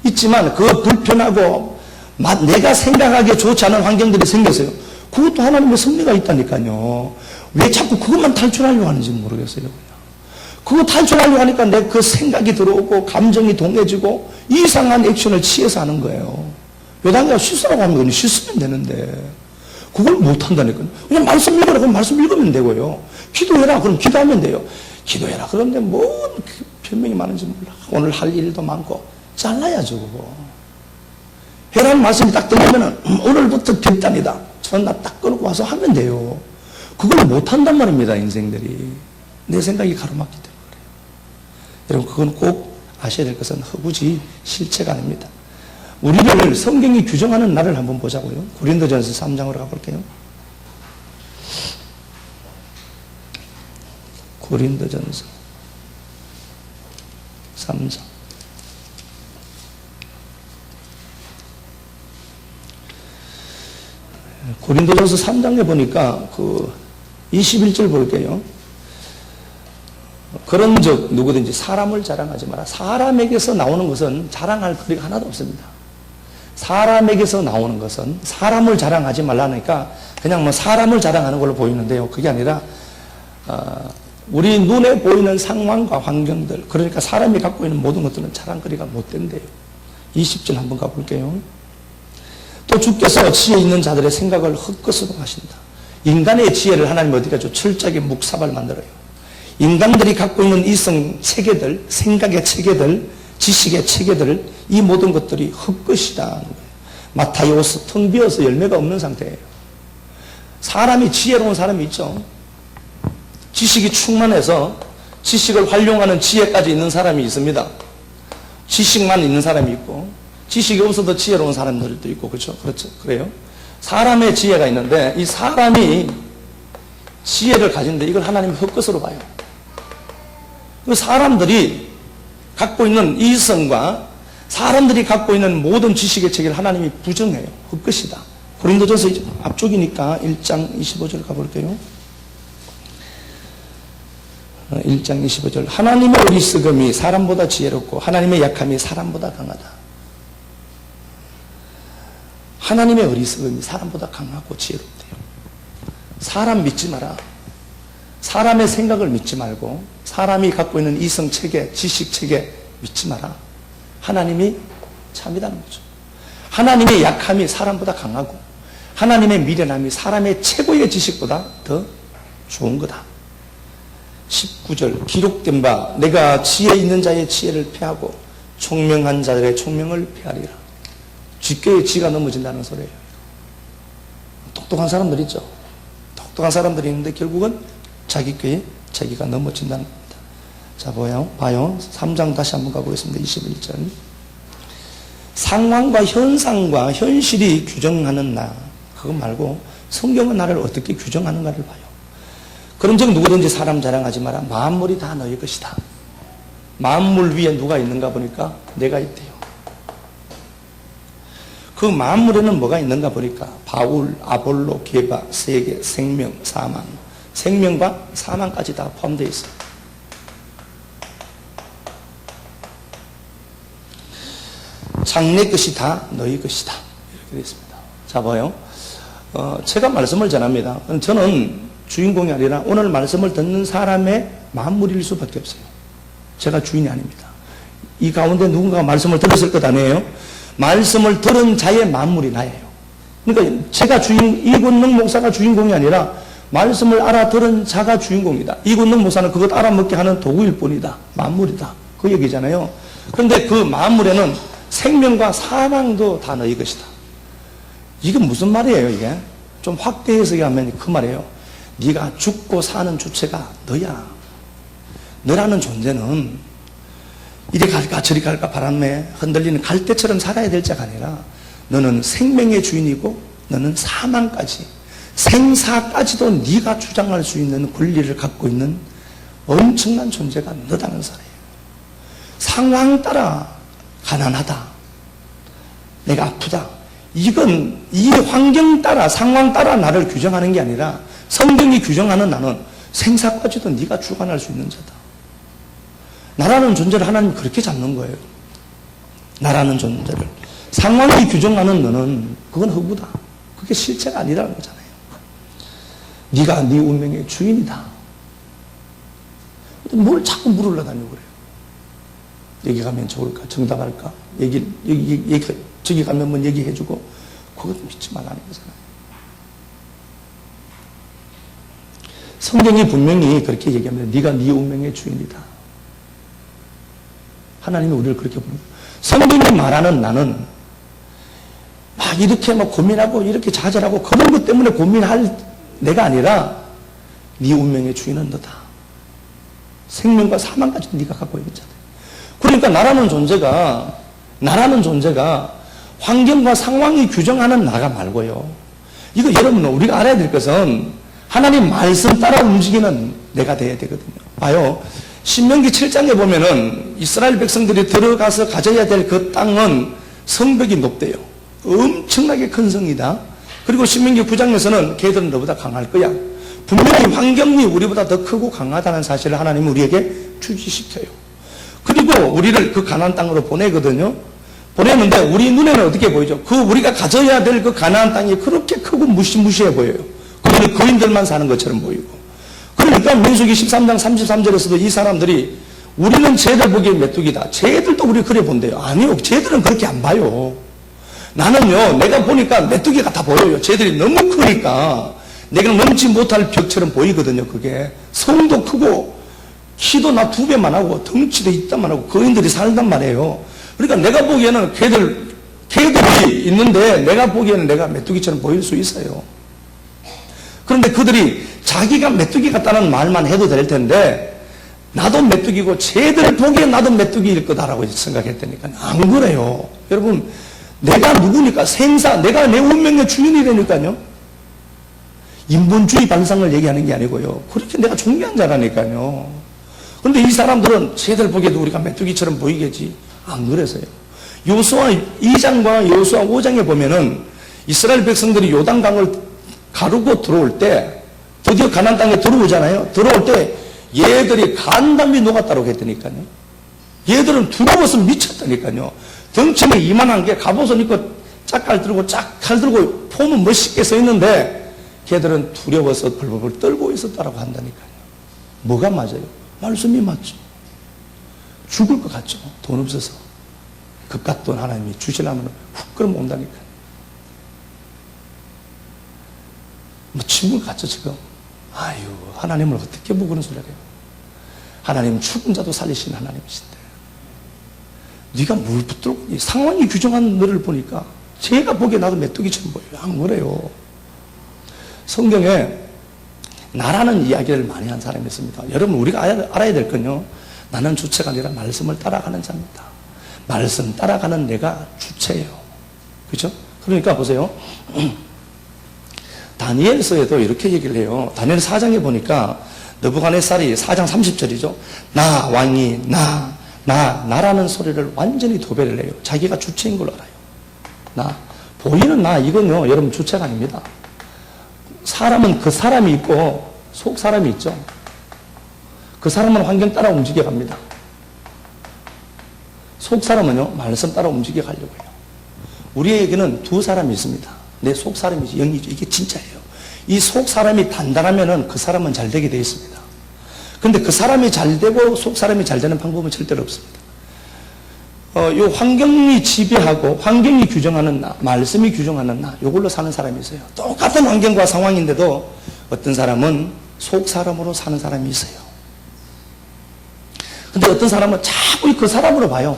있지만 그 불편하고 내가 생각하기에 좋지 않은 환경들이 생겼어요. 그것도 하나님의 섭리가 있다니까요. 왜 자꾸 그것만 탈출하려고 하는지 모르겠어요. 그냥. 그거 탈출하려고 하니까 내 그 생각이 들어오고 감정이 동해지고 이상한 액션을 취해서 하는 거예요. 요단계가 씻으라고 하면 그냥 씻으면 되는데 그걸 못한다니까요. 그냥 말씀 읽으라 그럼 말씀 읽으면 되고요. 기도해라 그럼 기도하면 돼요. 기도해라 그런데 뭔 변명이 많은지 몰라. 오늘 할 일도 많고 잘라야죠 그거. 해라는 말씀이 딱 들리면은 오늘부터 뒷단이다. 전날 딱 끊고 와서 하면 돼요. 그걸 못한단 말입니다 인생들이. 내 생각이 가로막기 때문에 그래요. 여러분 그건 꼭 아셔야 될 것은 허구지 실체가 아닙니다. 우리를 성경이 규정하는 날을 한번 보자고요. 고린도전서 3장으로 가볼게요. 고린도전서 3장. 고린도전서 3장에 보니까 그 21절 볼게요. 그런즉 누구든지 사람을 자랑하지 마라. 사람에게서 나오는 것은 자랑할 거리가 하나도 없습니다. 사람에게서 나오는 것은 사람을 자랑하지 말라니까 그냥 뭐 사람을 자랑하는 걸로 보이는데요. 그게 아니라 우리 눈에 보이는 상황과 환경들, 그러니까 사람이 갖고 있는 모든 것들은 자랑거리가 못 된대요. 20절 한번 가볼게요. 또 주께서 지혜 있는 자들의 생각을 헛것으로 하신다. 인간의 지혜를 하나님 어디 가죠? 철저하게 묵삽을 만들어요. 인간들이 갖고 있는 이성 체계들, 생각의 체계들, 지식의 체계들, 이 모든 것들이 헛것이다. 마타이오스 텅 비어서 열매가 없는 상태예요. 사람이 지혜로운 사람이 있죠. 지식이 충만해서 지식을 활용하는 지혜까지 있는 사람이 있습니다. 지식만 있는 사람이 있고 지식이 없어도 지혜로운 사람들도 있고 그렇죠? 그렇죠. 그래요. 사람의 지혜가 있는데 이 사람이 지혜를 가진데 이걸 하나님이 헛것으로 봐요. 그 사람들이 갖고 있는 이성과 사람들이 갖고 있는 모든 지식의 체계를 하나님이 부정해요. 헛것이다. 고린도전서 앞쪽이니까 1장 25절 가볼게요. 1장 25절. 하나님의 어리석음이 사람보다 지혜롭고 하나님의 약함이 사람보다 강하다. 하나님의 어리석음이 사람보다 강하고 지혜롭대요. 사람 믿지 마라. 사람의 생각을 믿지 말고 사람이 갖고 있는 이성 체계, 지식 체계 믿지 마라. 하나님이 참이라는 거죠. 하나님의 약함이 사람보다 강하고 하나님의 미련함이 사람의 최고의 지식보다 더 좋은 거다. 19절. 기록된 바 내가 지혜 있는 자의 지혜를 패하고 총명한 자들의 총명을 패하리라. 쥐꾀의 지가 넘어진다는 소리예요. 똑똑한 사람들 있죠. 똑똑한 사람들이 있는데 결국은 자기 꾀에 자기가 넘어진다는 겁니다. 자, 봐요. 3장 다시 한번 가보겠습니다. 21절. 상황과 현상과 현실이 규정하는 나, 그거 말고 성경은 나를 어떻게 규정하는가를 봐요. 그런즉 누구든지 사람 자랑하지 마라. 만물이 다 너희 것이다. 만물 위에 누가 있는가 보니까 내가 있대요. 그 만물에는 뭐가 있는가 보니까 바울, 아볼로, 게바, 세계, 생명, 사망. 생명과 사망까지 다 포함되어 있어요. 장래 것이 다 너희 것이다. 이렇게 되어 있습니다. 자, 봐요. 제가 말씀을 전합니다. 저는 주인공이 아니라 오늘 말씀을 듣는 사람의 만물일 수밖에 없어요. 제가 주인이 아닙니다. 이 가운데 누군가가 말씀을 들었을 것 아니에요? 말씀을 들은 자의 만물이 나예요. 그러니까 제가 이군능 목사가 주인공이 아니라 말씀을 알아들은 자가 주인공이다. 이군능 목사는 그것 알아먹게 하는 도구일 뿐이다. 만물이다. 그 얘기잖아요. 그런데 그 만물에는 생명과 사망도 다 너희 것이다. 이게 무슨 말이에요, 이게? 좀 확대해서 얘기하면 그 말이에요. 네가 죽고 사는 주체가 너야. 너라는 존재는 이리 갈까 저리 갈까 바람에 흔들리는 갈대처럼 살아야 될 자가 아니라 너는 생명의 주인이고 너는 사망까지 생사까지도 네가 주장할 수 있는 권리를 갖고 있는 엄청난 존재가 너다는 사람이에요. 상황 따라 가난하다. 내가 아프다. 이건 이 환경 따라 상황 따라 나를 규정하는 게 아니라 성경이 규정하는 나는 생사까지도 네가 주관할 수 있는 자다. 나라는 존재를 하나님 그렇게 잡는 거예요. 나라는 존재를. 상황이 규정하는 너는 그건 허구다. 그게 실체가 아니라는 거잖아요. 네가 네 운명의 주인이다. 뭘 자꾸 물으러 다니고 그래요. 여기 가면 좋을까? 정답할까? 저기 가면 뭐 얘기해주고, 그것도 믿지 말라는 거잖아요. 성경이 분명히 그렇게 얘기합니다. 네가 네 운명의 주인이다. 하나님이 우리를 그렇게 부릅니다. 성경이 말하는 나는 막 이렇게 막 고민하고 이렇게 좌절하고 그런 것 때문에 고민할 내가 아니라 네 운명의 주인은 너다. 생명과 사망까지 네가 갖고 있는 자다. 그러니까 나라는 존재가 환경과 상황이 규정하는 나가 말고요. 이거 여러분 우리가 알아야 될 것은 하나님 말씀 따라 움직이는 내가 돼야 되거든요. 봐요. 신명기 7장에 보면은 이스라엘 백성들이 들어가서 가져야 될 그 땅은 성벽이 높대요. 엄청나게 큰 성이다. 그리고 신명기 9장에서는 걔들은 너보다 강할 거야. 분명히 환경이 우리보다 더 크고 강하다는 사실을 하나님은 우리에게 주지시켜요. 그리고 우리를 그 가나안 땅으로 보내거든요. 보내는데 우리 눈에는 어떻게 보이죠? 우리가 가져야 될 그 가나안 땅이 그렇게 크고 무시무시해 보여요. 그런데 거인들만 사는 것처럼 보이고. 그러니까 민수기 13장 33절에서도 이 사람들이 우리는 쟤들 보기에 메뚜기다. 쟤들도 우리 그래 본대요. 아니요. 쟤들은 그렇게 안 봐요. 나는요, 내가 보니까 메뚜기 같아 보여요. 쟤들이 너무 크니까 내가 넘지 못할 벽처럼 보이거든요. 그게 성도 크고 키도 나 2배만 하고 덩치도 있단만 하고 거인들이 살단 말이에요. 그러니까 내가 보기에는 걔들이 있는데 내가 보기에는 내가 메뚜기처럼 보일 수 있어요. 그런데 그들이 자기가 메뚜기 같다는 말만 해도 될 텐데 나도 메뚜기고 쟤들 보기에 나도 메뚜기일 거다라고 생각했다니까요. 안 그래요. 여러분, 내가 누구니까? 내가 내 운명의 주인이라니까요. 인본주의 반상을 얘기하는 게 아니고요. 그렇게 내가 존귀한 자라니까요. 그런데 이 사람들은 쟤들 보기에도 우리가 메뚜기처럼 보이겠지. 안 그래서요. 요수아 2장과 요수아 5장에 보면은 이스라엘 백성들이 요단강을 가르고 들어올 때 드디어 가나안 땅에 들어오잖아요. 들어올 때 얘들이 간담이 녹았다고 했다니까요. 얘들은 두려워서 미쳤다니까요. 덩치는 이만한 게 갑옷을 입고 짝칼 들고 폼은 멋있게 서 있는데 걔들은 두려워서 벌벌 떨고 있었다라고 한다니까요. 뭐가 맞아요? 말씀이 맞죠. 죽을 것 같죠. 돈 없어서. 그깟 돈 하나님이 주시려면 훅 끌어모은다니까요. 뭐 죽을 것 같죠 지금. 아유, 하나님을 어떻게 보고 그런 소리를 해요. 하나님 죽은 자도 살리시는 하나님이신데 네가 뭘 붙들고 이 상황이 규정한 너를 보니까 제가 보기에 나도 메뚜기처럼 보여요. 안 그래요. 성경에 나라는 이야기를 많이 한 사람이 있습니다. 여러분 우리가 알아야 될 건요, 나는 주체가 아니라 말씀을 따라가는 자입니다. 말씀 따라가는 내가 주체예요. 그렇죠? 그러니까 보세요. 다니엘서에도 이렇게 얘기를 해요. 다니엘 4장에 보니까 느부갓네살이 4장 30절이죠. 나 왕이 나라는 소리를 완전히 도배를 해요. 자기가 주체인 걸 알아요. 보이는 이건요 여러분 주체가 아닙니다. 사람은 그 사람이 있고 속 사람이 있죠. 그 사람은 환경 따라 움직여 갑니다. 속 사람은요 말씀 따라 움직여 가려고 해요. 우리에게는 두 사람이 있습니다. 내 속 사람이지 영이죠. 이게 진짜예요. 이 속 사람이 단단하면은 그 사람은 잘 되게 되어 있습니다. 근데 그 사람이 잘 되고 속 사람이 잘 되는 방법은 절대로 없습니다. 요 환경이 지배하고 환경이 규정하는 말씀이 규정하는 요걸로 사는 사람이 있어요. 똑같은 환경과 상황인데도 어떤 사람은 속 사람으로 사는 사람이 있어요. 근데 어떤 사람은 자꾸 그 사람으로 봐요.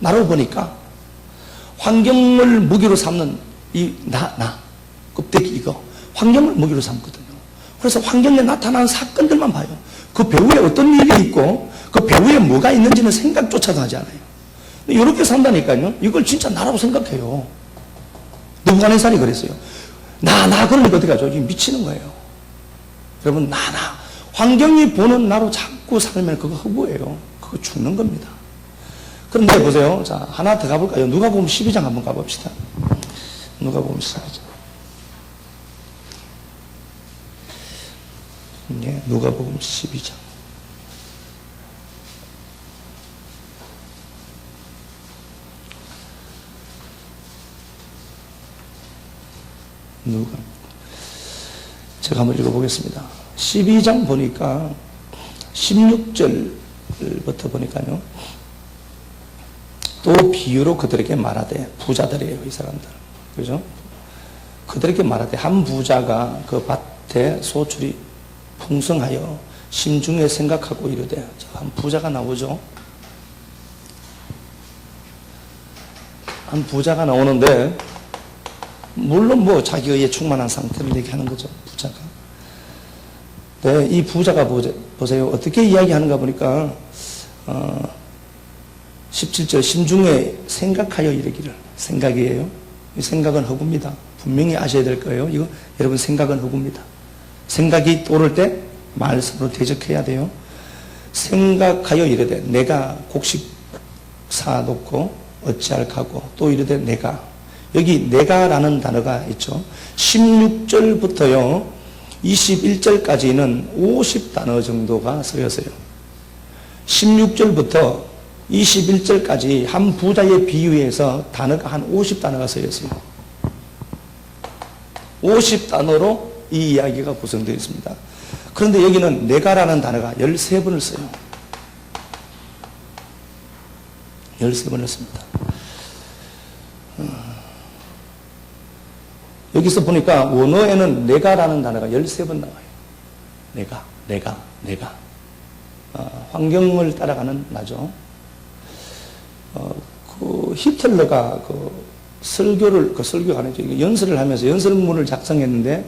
나로 보니까 환경을 무기로 삼는 껍데기 이거 환경을 무기로 삼거든요. 그래서 환경에 나타나는 사건들만 봐요. 그 배후에 어떤 일이 있고 그 배후에 뭐가 있는지는 생각조차도 하지 않아요. 이렇게 산다니까요. 이걸 진짜 나라고 생각해요. 느부갓네살이 그랬어요. 그러니까 어떻게 하죠? 미치는 거예요. 여러분 환경이 보는 나로 자꾸 살면 그거 허구예요. 그거 죽는 겁니다. 그런데 보세요. 자, 하나 더 가볼까요? 누가복음 12장 한번 가봅시다. 누가복음 12장. 네, 누가복음 12장. 제가 한번 읽어보겠습니다. 12장 보니까 16절부터 보니까요. 또 비유로 그들에게 말하되, 부자들이에요, 이 사람들. 그죠? 그들에게 말하되, 한 부자가 그 밭에 소출이 풍성하여 심중에 생각하고 이르되, 한 부자가 나오죠. 한 부자가 나오는데, 물론 뭐 자기 의에 충만한 상태를 얘기하는 거죠, 부자가. 네, 이 부자가 보세요. 어떻게 이야기하는가 보니까, 17절, 심중에 생각하여 이르기를. 생각이에요. 이 생각은 허구입니다. 분명히 아셔야 될 거예요. 이거, 여러분, 생각은 허구입니다. 생각이 오를 때 말씀으로 대적해야 돼요. 생각하여 이르되, 내가 곡식 사놓고 어찌할까고, 또 이르되 내가. 여기 내가라는 단어가 있죠. 16절부터요, 21절까지는 50단어 정도가 쓰였어요. 16절부터 21절까지 한 부자의 비유에서 단어가 한 50단어가 쓰였어요. 50단어로 이 이야기가 구성되어 있습니다. 그런데 여기는 내가라는 단어가 13번을 써요. 13번을 씁니다. 여기서 보니까 원어에는 내가라는 단어가 13번 나와요. 내가. 환경을 따라가는 나죠. 그 히틀러가 설교가 아니죠. 연설을 하면서 연설문을 작성했는데,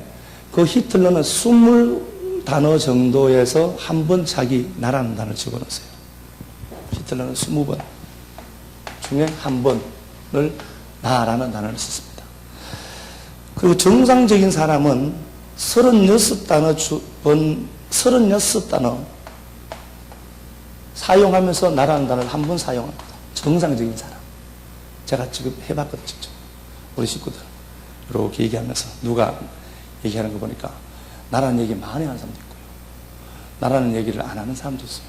그 히틀러는 20단어 정도에서 한 번 자기 나라는 단어를 집어넣었어요. 히틀러는 20번 중에 한 번을 나라는 단어를 썼습니다. 그리고 정상적인 사람은 36단어 사용하면서 나라는 단어를 한 번 사용합니다. 정상적인 사람. 제가 지금 해봤거든요, 직접. 우리 식구들. 이렇게 얘기하면서 누가 얘기하는 거 보니까 나라는 얘기 많이 하는 사람도 있고요. 나라는 얘기를 안 하는 사람도 있어요.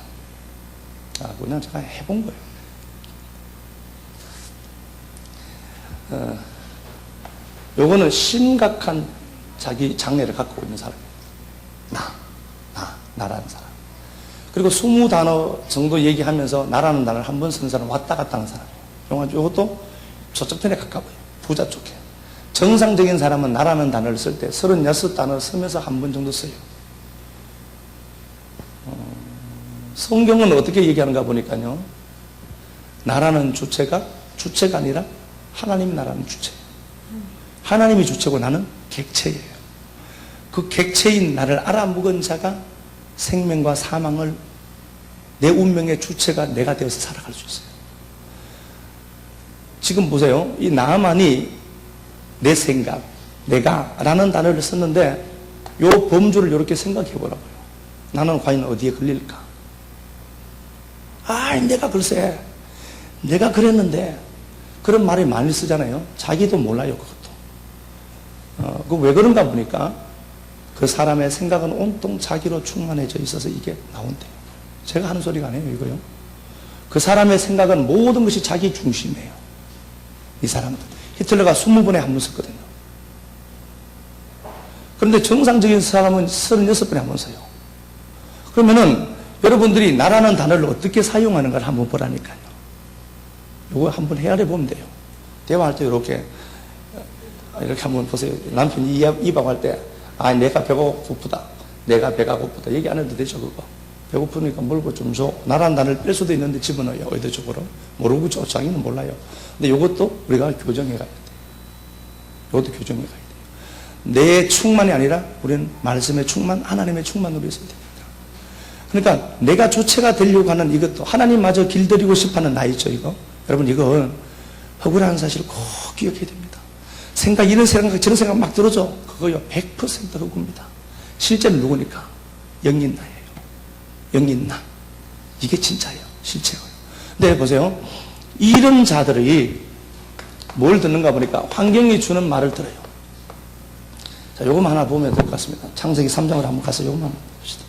그냥 제가 해본 거예요. 요거는 심각한 자기 장애를 갖고 있는 사람이에요. 나라는 사람. 그리고 20단어 정도 얘기하면서 나라는 단어를 한 번 쓰는 사람, 왔다 갔다 하는 사람이에요. 요것도 저쪽 편에 가까워요. 부자 쪽에. 정상적인 사람은 나라는 단어를 쓸 때 36단어 쓰면서 한 번 정도 써요. 성경은 어떻게 얘기하는가 보니까요. 나라는 주체가 아니라 하나님 나라는 주체. 하나님이 주체고 나는 객체예요. 그 객체인 나를 알아먹은 자가 생명과 사망을, 내 운명의 주체가 내가 되어서 살아갈 수 있어요. 지금 보세요. 이 나만이 내 생각, 내가라는 단어를 썼는데, 요 범주를 이렇게 생각해 보라고요. 나는 과연 어디에 걸릴까? 내가 글쎄, 내가 그랬는데, 그런 말을 많이 쓰잖아요. 자기도 몰라요, 그것도. 그 왜 그런가 보니까 그 사람의 생각은 온통 자기로 충만해져 있어서 이게 나온대요. 제가 하는 소리가 아니에요, 이거요. 그 사람의 생각은 모든 것이 자기 중심이에요. 이 사람들. 히틀러가 20번에 한 번 썼거든요. 그런데 정상적인 사람은 36번에 한 번 써요. 그러면은 여러분들이 나라는 단어를 어떻게 사용하는가를 한번 보라니까요. 이거 한번 헤아려 보면 돼요. 대화할 때 이렇게 한번 보세요. 남편이 입학할 때, 내가 배고프다. 내가 배가 고프다. 얘기 안 해도 되죠, 그거. 배고프니까 물고 좀 줘. 나라는 단어를 뺄 수도 있는데 집어넣어요, 의도적으로. 모르고 줘. 자기는 몰라요. 근데 이것도 우리가 교정해 가야 돼요. 이것도 교정해 가야 돼요. 내 충만이 아니라 우리는 말씀의 충만, 하나님의 충만으로 있어야 됩니다. 그러니까 내가 주체가 되려고 하는 이것도 하나님마저 길들이고 싶어하는 나이죠, 이거. 여러분, 이건 억울한 사실을 꼭 기억해야 됩니다. 이런 생각, 저런 생각 막 들어줘. 그거요, 100% 흑우입니다. 실제는 누구니까? 영인 나예요. 영인 나. 이게 진짜예요. 실체예요. 근데 보세요. 이런 자들이 뭘 듣는가 보니까 환경이 주는 말을 들어요. 자, 요것만 하나 보면 될 것 같습니다. 창세기 3장으로 한번 가서 요것만 봅시다.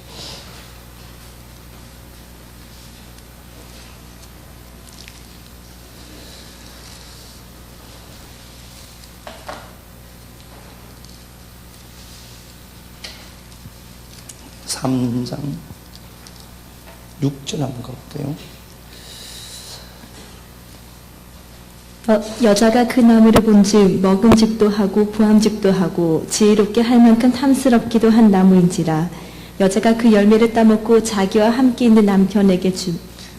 6절 한번 가볼게요. 여자가 그 나무를 본즉 먹음직도 하고 부함직도 하고 지혜롭게 할 만큼 탐스럽기도 한 나무인지라. 여자가 그 열매를 따먹고 자기와 함께 있는 남편에게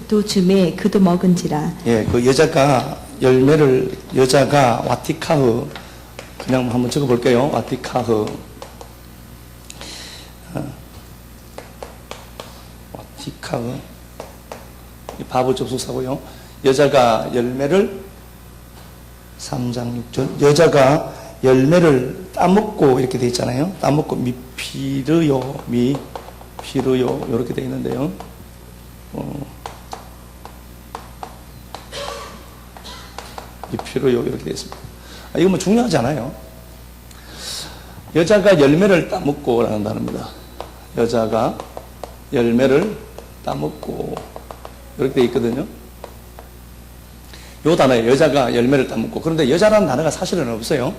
또 주매 그도 먹은지라. 예, 그 여자가 와티카흐, 그냥 한번 적어볼게요. 와티카흐. 와티카흐. 바보 접속사고요. 여자가 열매를 3장 6절. 여자가 열매를 따먹고 이렇게 돼 있잖아요. 따먹고 미피르요 이렇게 돼 있는데요. 미피르요 이렇게 돼 있습니다. 이거 뭐 중요하지 않아요. 여자가 열매를 따먹고 라는 단어입니다. 여자가 열매를 따먹고 이렇게 돼 있거든요. 요 단어에 여자가 열매를 따먹고. 그런데 여자라는 단어가 사실은 없어요.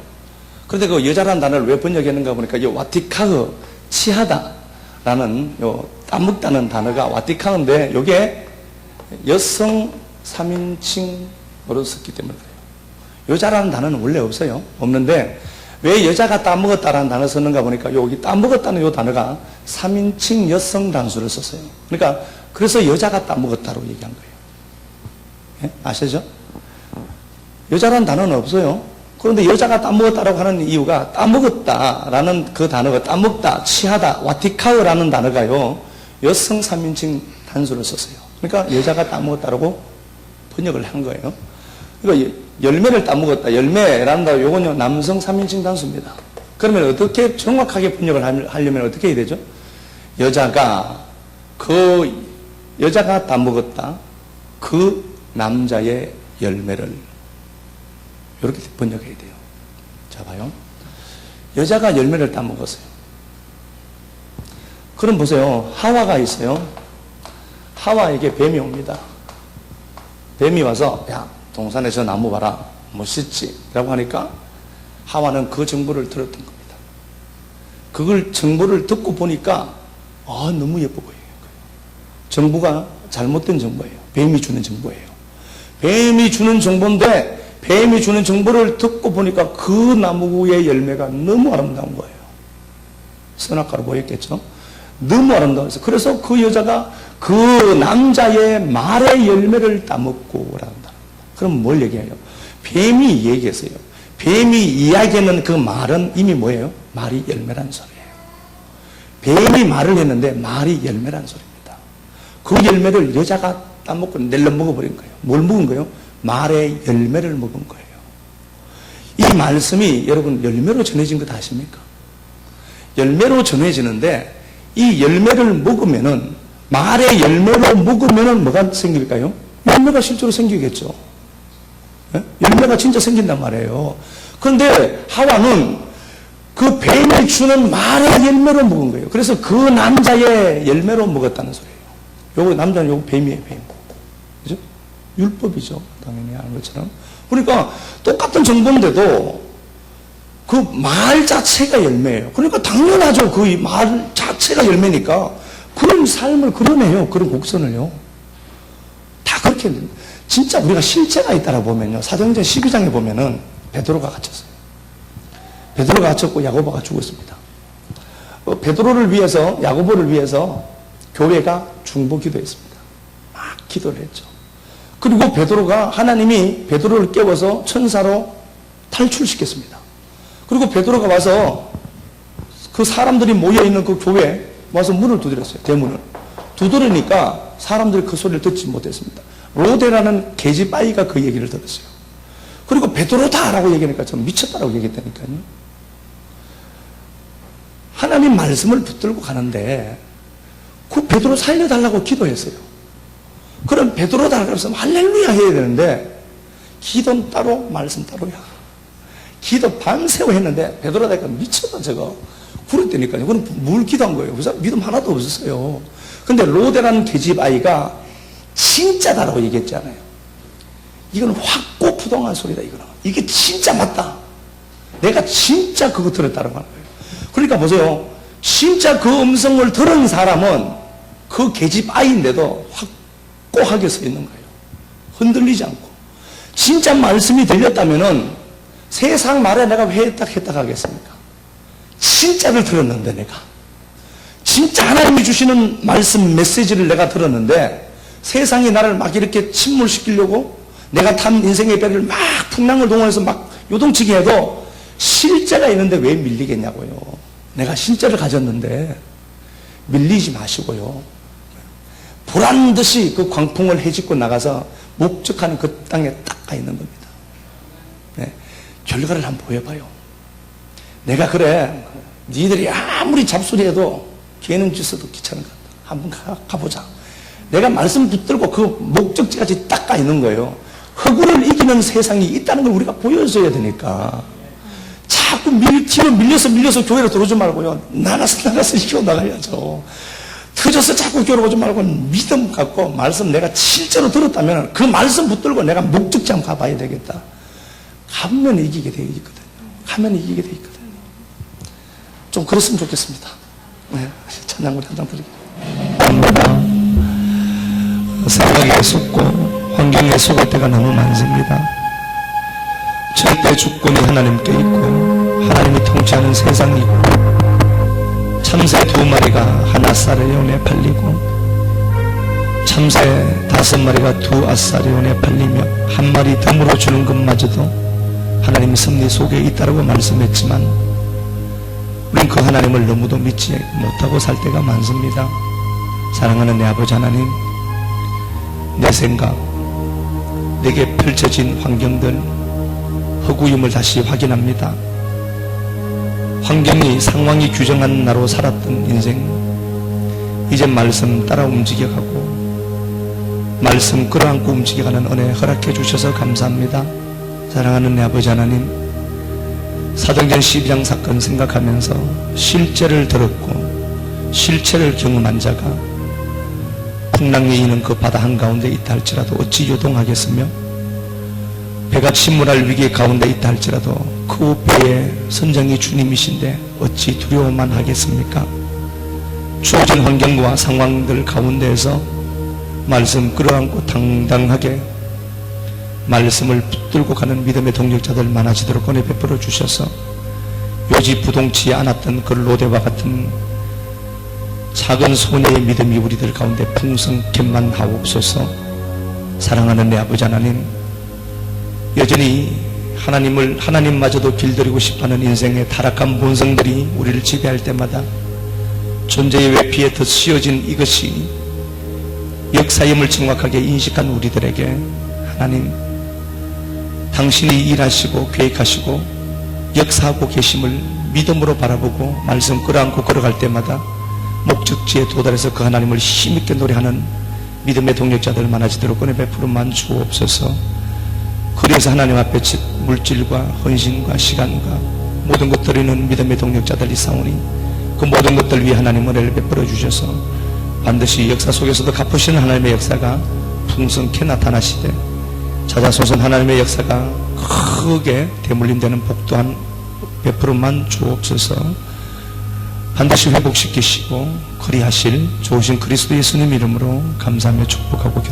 그런데 그 여자라는 단어를 왜 번역했는가 보니까 요 와티카흐, 치하다라는 요 따먹다는 단어가 와티카흐인데 요게 여성 3인칭으로 썼기 때문에 그래요. 여자라는 단어는 원래 없어요. 없는데 왜 여자가 따먹었다라는 단어 썼는가 보니까 여기 따먹었다는 요 단어가 3인칭 여성 단수를 썼어요. 그러니까 그래서 여자가 따먹었다고 얘기한 거예요. 예? 아시죠? 여자라는 단어는 없어요. 그런데 여자가 따먹었다라고 하는 이유가 따먹었다라는 그 단어가 따먹다, 취하다, 와티카흐라는 단어가요. 여성 3인칭 단수를 썼어요. 그러니까 여자가 따먹었다라고 번역을 한 거예요. 그러니까 열매를 따먹었다. 열매라는 단어 요건요 남성 3인칭 단수입니다. 그러면 어떻게 정확하게 번역을 하려면 어떻게 해야 되죠? 여자가 따먹었다. 그 남자의 열매를 이렇게 번역해야 돼요. 자, 봐요. 여자가 열매를 따먹었어요. 그럼 보세요. 하와가 있어요. 하와에게 뱀이 옵니다. 뱀이 와서 야, 동산에 저 나무 봐라. 멋있지? 라고 하니까 하와는 그 정보를 들었던 겁니다. 그걸 정보를 듣고 보니까 너무 예뻐 보여요. 정보가 잘못된 정보예요. 뱀이 주는 정보예요. 뱀이 주는 정보인데 뱀이 주는 정보를 듣고 보니까 그 나무의 열매가 너무 아름다운 거예요. 선악과로 보였겠죠? 너무 아름다워서. 그래서 그 여자가 그 남자의 말의 열매를 따먹고 라는다. 그럼 뭘 얘기해요? 뱀이 얘기했어요. 뱀이 이야기하는 그 말은 이미 뭐예요? 말이 열매란 소리예요. 뱀이 말을 했는데 말이 열매란 소리입니다. 그 열매를 여자가 따먹고 낼름 먹어버린 거예요. 뭘 먹은 거예요? 말의 열매를 먹은 거예요. 이 말씀이 여러분 열매로 전해진 것 아십니까? 열매로 전해지는데 이 열매를 먹으면은 말의 열매로 먹으면은 뭐가 생길까요? 열매가 실제로 생기겠죠. 네? 열매가 진짜 생긴단 말이에요. 그런데 하와는 그 뱀이 주는 말의 열매로 먹은 거예요. 그래서 그 남자의 열매로 먹었다는 소리예요. 요거 남자는 요거 뱀이에요, 뱀. 그죠? 율법이죠. 당연히 아는 것처럼. 그러니까 똑같은 정보인데도 그 말 자체가 열매예요. 그러니까 당연하죠. 그 말 자체가 열매니까 그런 삶을 그러네요. 그런 곡선을요. 다 그렇게 했는데 진짜 우리가 실제가 있다라 보면요. 사도행전 12장에 보면은 베드로가 갇혔어요. 베드로가 갇혔고 야고보가 죽었습니다. 베드로를 위해서 야고보를 위해서 교회가 중보 기도했습니다. 막 기도를 했죠. 그리고 베드로가 하나님이 베드로를 깨워서 천사로 탈출시켰습니다. 그리고 베드로가 와서 그 사람들이 모여있는 그 교회에 와서 문을 두드렸어요. 대문을. 두드리니까 사람들이 그 소리를 듣지 못했습니다. 로데라는 계집아이가 그 얘기를 들었어요. 그리고 베드로다 라고 얘기하니까 좀 미쳤다라고 얘기했다니까요. 하나님 말씀을 붙들고 가는데 그 베드로 살려달라고 기도했어요. 그럼 베드로다 그래서 할렐루야 해야 되는데 기도는 따로 말씀 따로야. 기도 밤새워 했는데 베드로다니까 미쳤다 저거. 그랬다니까요. 그럼 뭘 기도한 거예요? 그래서 믿음 하나도 없었어요. 근데 로데라는 계집 아이가 진짜다라고 얘기했잖아요. 이건 확고부동한 소리다 이거는. 이게 진짜 맞다. 내가 진짜 그거 들었다라고 하는 거예요. 그러니까 보세요. 진짜 그 음성을 들은 사람은 그 계집 아이인데도 확고하게 서 있는 거예요. 흔들리지 않고. 진짜 말씀이 들렸다면은 세상 말에 내가 왜 했다 하겠습니까? 진짜를 들었는데 내가. 진짜 하나님이 주시는 말씀 메시지를 내가 들었는데 세상이 나를 막 이렇게 침몰시키려고 내가 탄 인생의 배를 막 풍랑을 동원해서 막 요동치게 해도 실제가 있는데 왜 밀리겠냐고요. 내가 실제를 가졌는데 밀리지 마시고요. 보란듯이 그 광풍을 헤집고 나가서 목적하는 그 땅에 딱 가 있는 겁니다. 네. 결과를 한번 보여봐요. 내가 그래 니들이 아무리 잡소리해도 걔는 짓어도 귀찮은 것 같다. 한번 가보자. 내가 말씀 붙들고 그 목적지까지 딱 가 있는 거예요. 허구를 이기는 세상이 있다는 걸 우리가 보여줘야 되니까. 자꾸 밀려서 교회로 들어오지 말고요. 나가서 이겨 나가야죠. 터져서 자꾸 교회로 오지 말고 믿음 갖고 말씀 내가 실제로 들었다면 그 말씀 붙들고 내가 목적지 한번 가봐야 되겠다. 가면 이기게 돼 있거든요. 가면 이기게 돼 있거든요. 좀 그랬으면 좋겠습니다. 네, 찬양을 한장 드리겠습니다. 생각에 속고 환경에 속을 때가 너무 많습니다. 절대 주권이 하나님께 있고 하나님이 통치하는 세상이고 참새 2마리가 한 아싸리에 온에 팔리고 참새 5마리가 2 아싸리에 온에 팔리며 한 마리 덤으로 주는 것마저도 하나님의 섭리 속에 있다라고 말씀했지만 우린 그 하나님을 너무도 믿지 못하고 살 때가 많습니다. 사랑하는 내 아버지 하나님, 내 생각, 내게 펼쳐진 환경들 허구임을 다시 확인합니다. 환경이 상황이 규정한 나로 살았던 인생 이제 말씀 따라 움직여가고 말씀 끌어안고 움직여가는 은혜 허락해 주셔서 감사합니다. 사랑하는 내 아버지 하나님, 사도행전 12장 사건 생각하면서 실제를 들었고 실체를 경험한 자가 풍랑이 이는 그 바다 한가운데 있다 할지라도 어찌 요동하겠으며 배가 침몰할 위기 가운데 있다 할지라도 그 배의 선장이 주님이신데 어찌 두려워만 하겠습니까? 주어진 환경과 상황들 가운데에서 말씀 끌어안고 당당하게 말씀을 붙들고 가는 믿음의 동력자들 많아지도록 은혜 베풀어 주셔서 요지 부동치 않았던 그 로데와 같은 작은 소녀의 믿음이 우리들 가운데 풍성케만 하옵소서. 사랑하는 내 아버지 하나님, 여전히 하나님마저도 길들이고 싶어하는 인생의 타락한 본성들이 우리를 지배할 때마다 존재의 외피에 더 씌어진 이것이 역사임을 정확하게 인식한 우리들에게 하나님, 당신이 일하시고 계획하시고 역사하고 계심을 믿음으로 바라보고 말씀 끌어안고 걸어갈 때마다 목적지에 도달해서 그 하나님을 힘있게 노래하는 믿음의 동력자들 많아지도록 은혜 베풀음만 주옵소서. 그래서 하나님 앞에 물질과 헌신과 시간과 모든 것들을 있는 믿음의 동력자들이 싸우니 그 모든 것들 위해 하나님 은혜를 베풀어 주셔서 반드시 역사 속에서도 갚으시는 하나님의 역사가 풍성케 나타나시되 찾아서선 하나님의 역사가 크게 대물림되는 복도한 베풀음만 주옵소서. 반드시 회복시키시고 그리하실 좋으신 그리스도 예수님 이름으로 감사하며 축복하고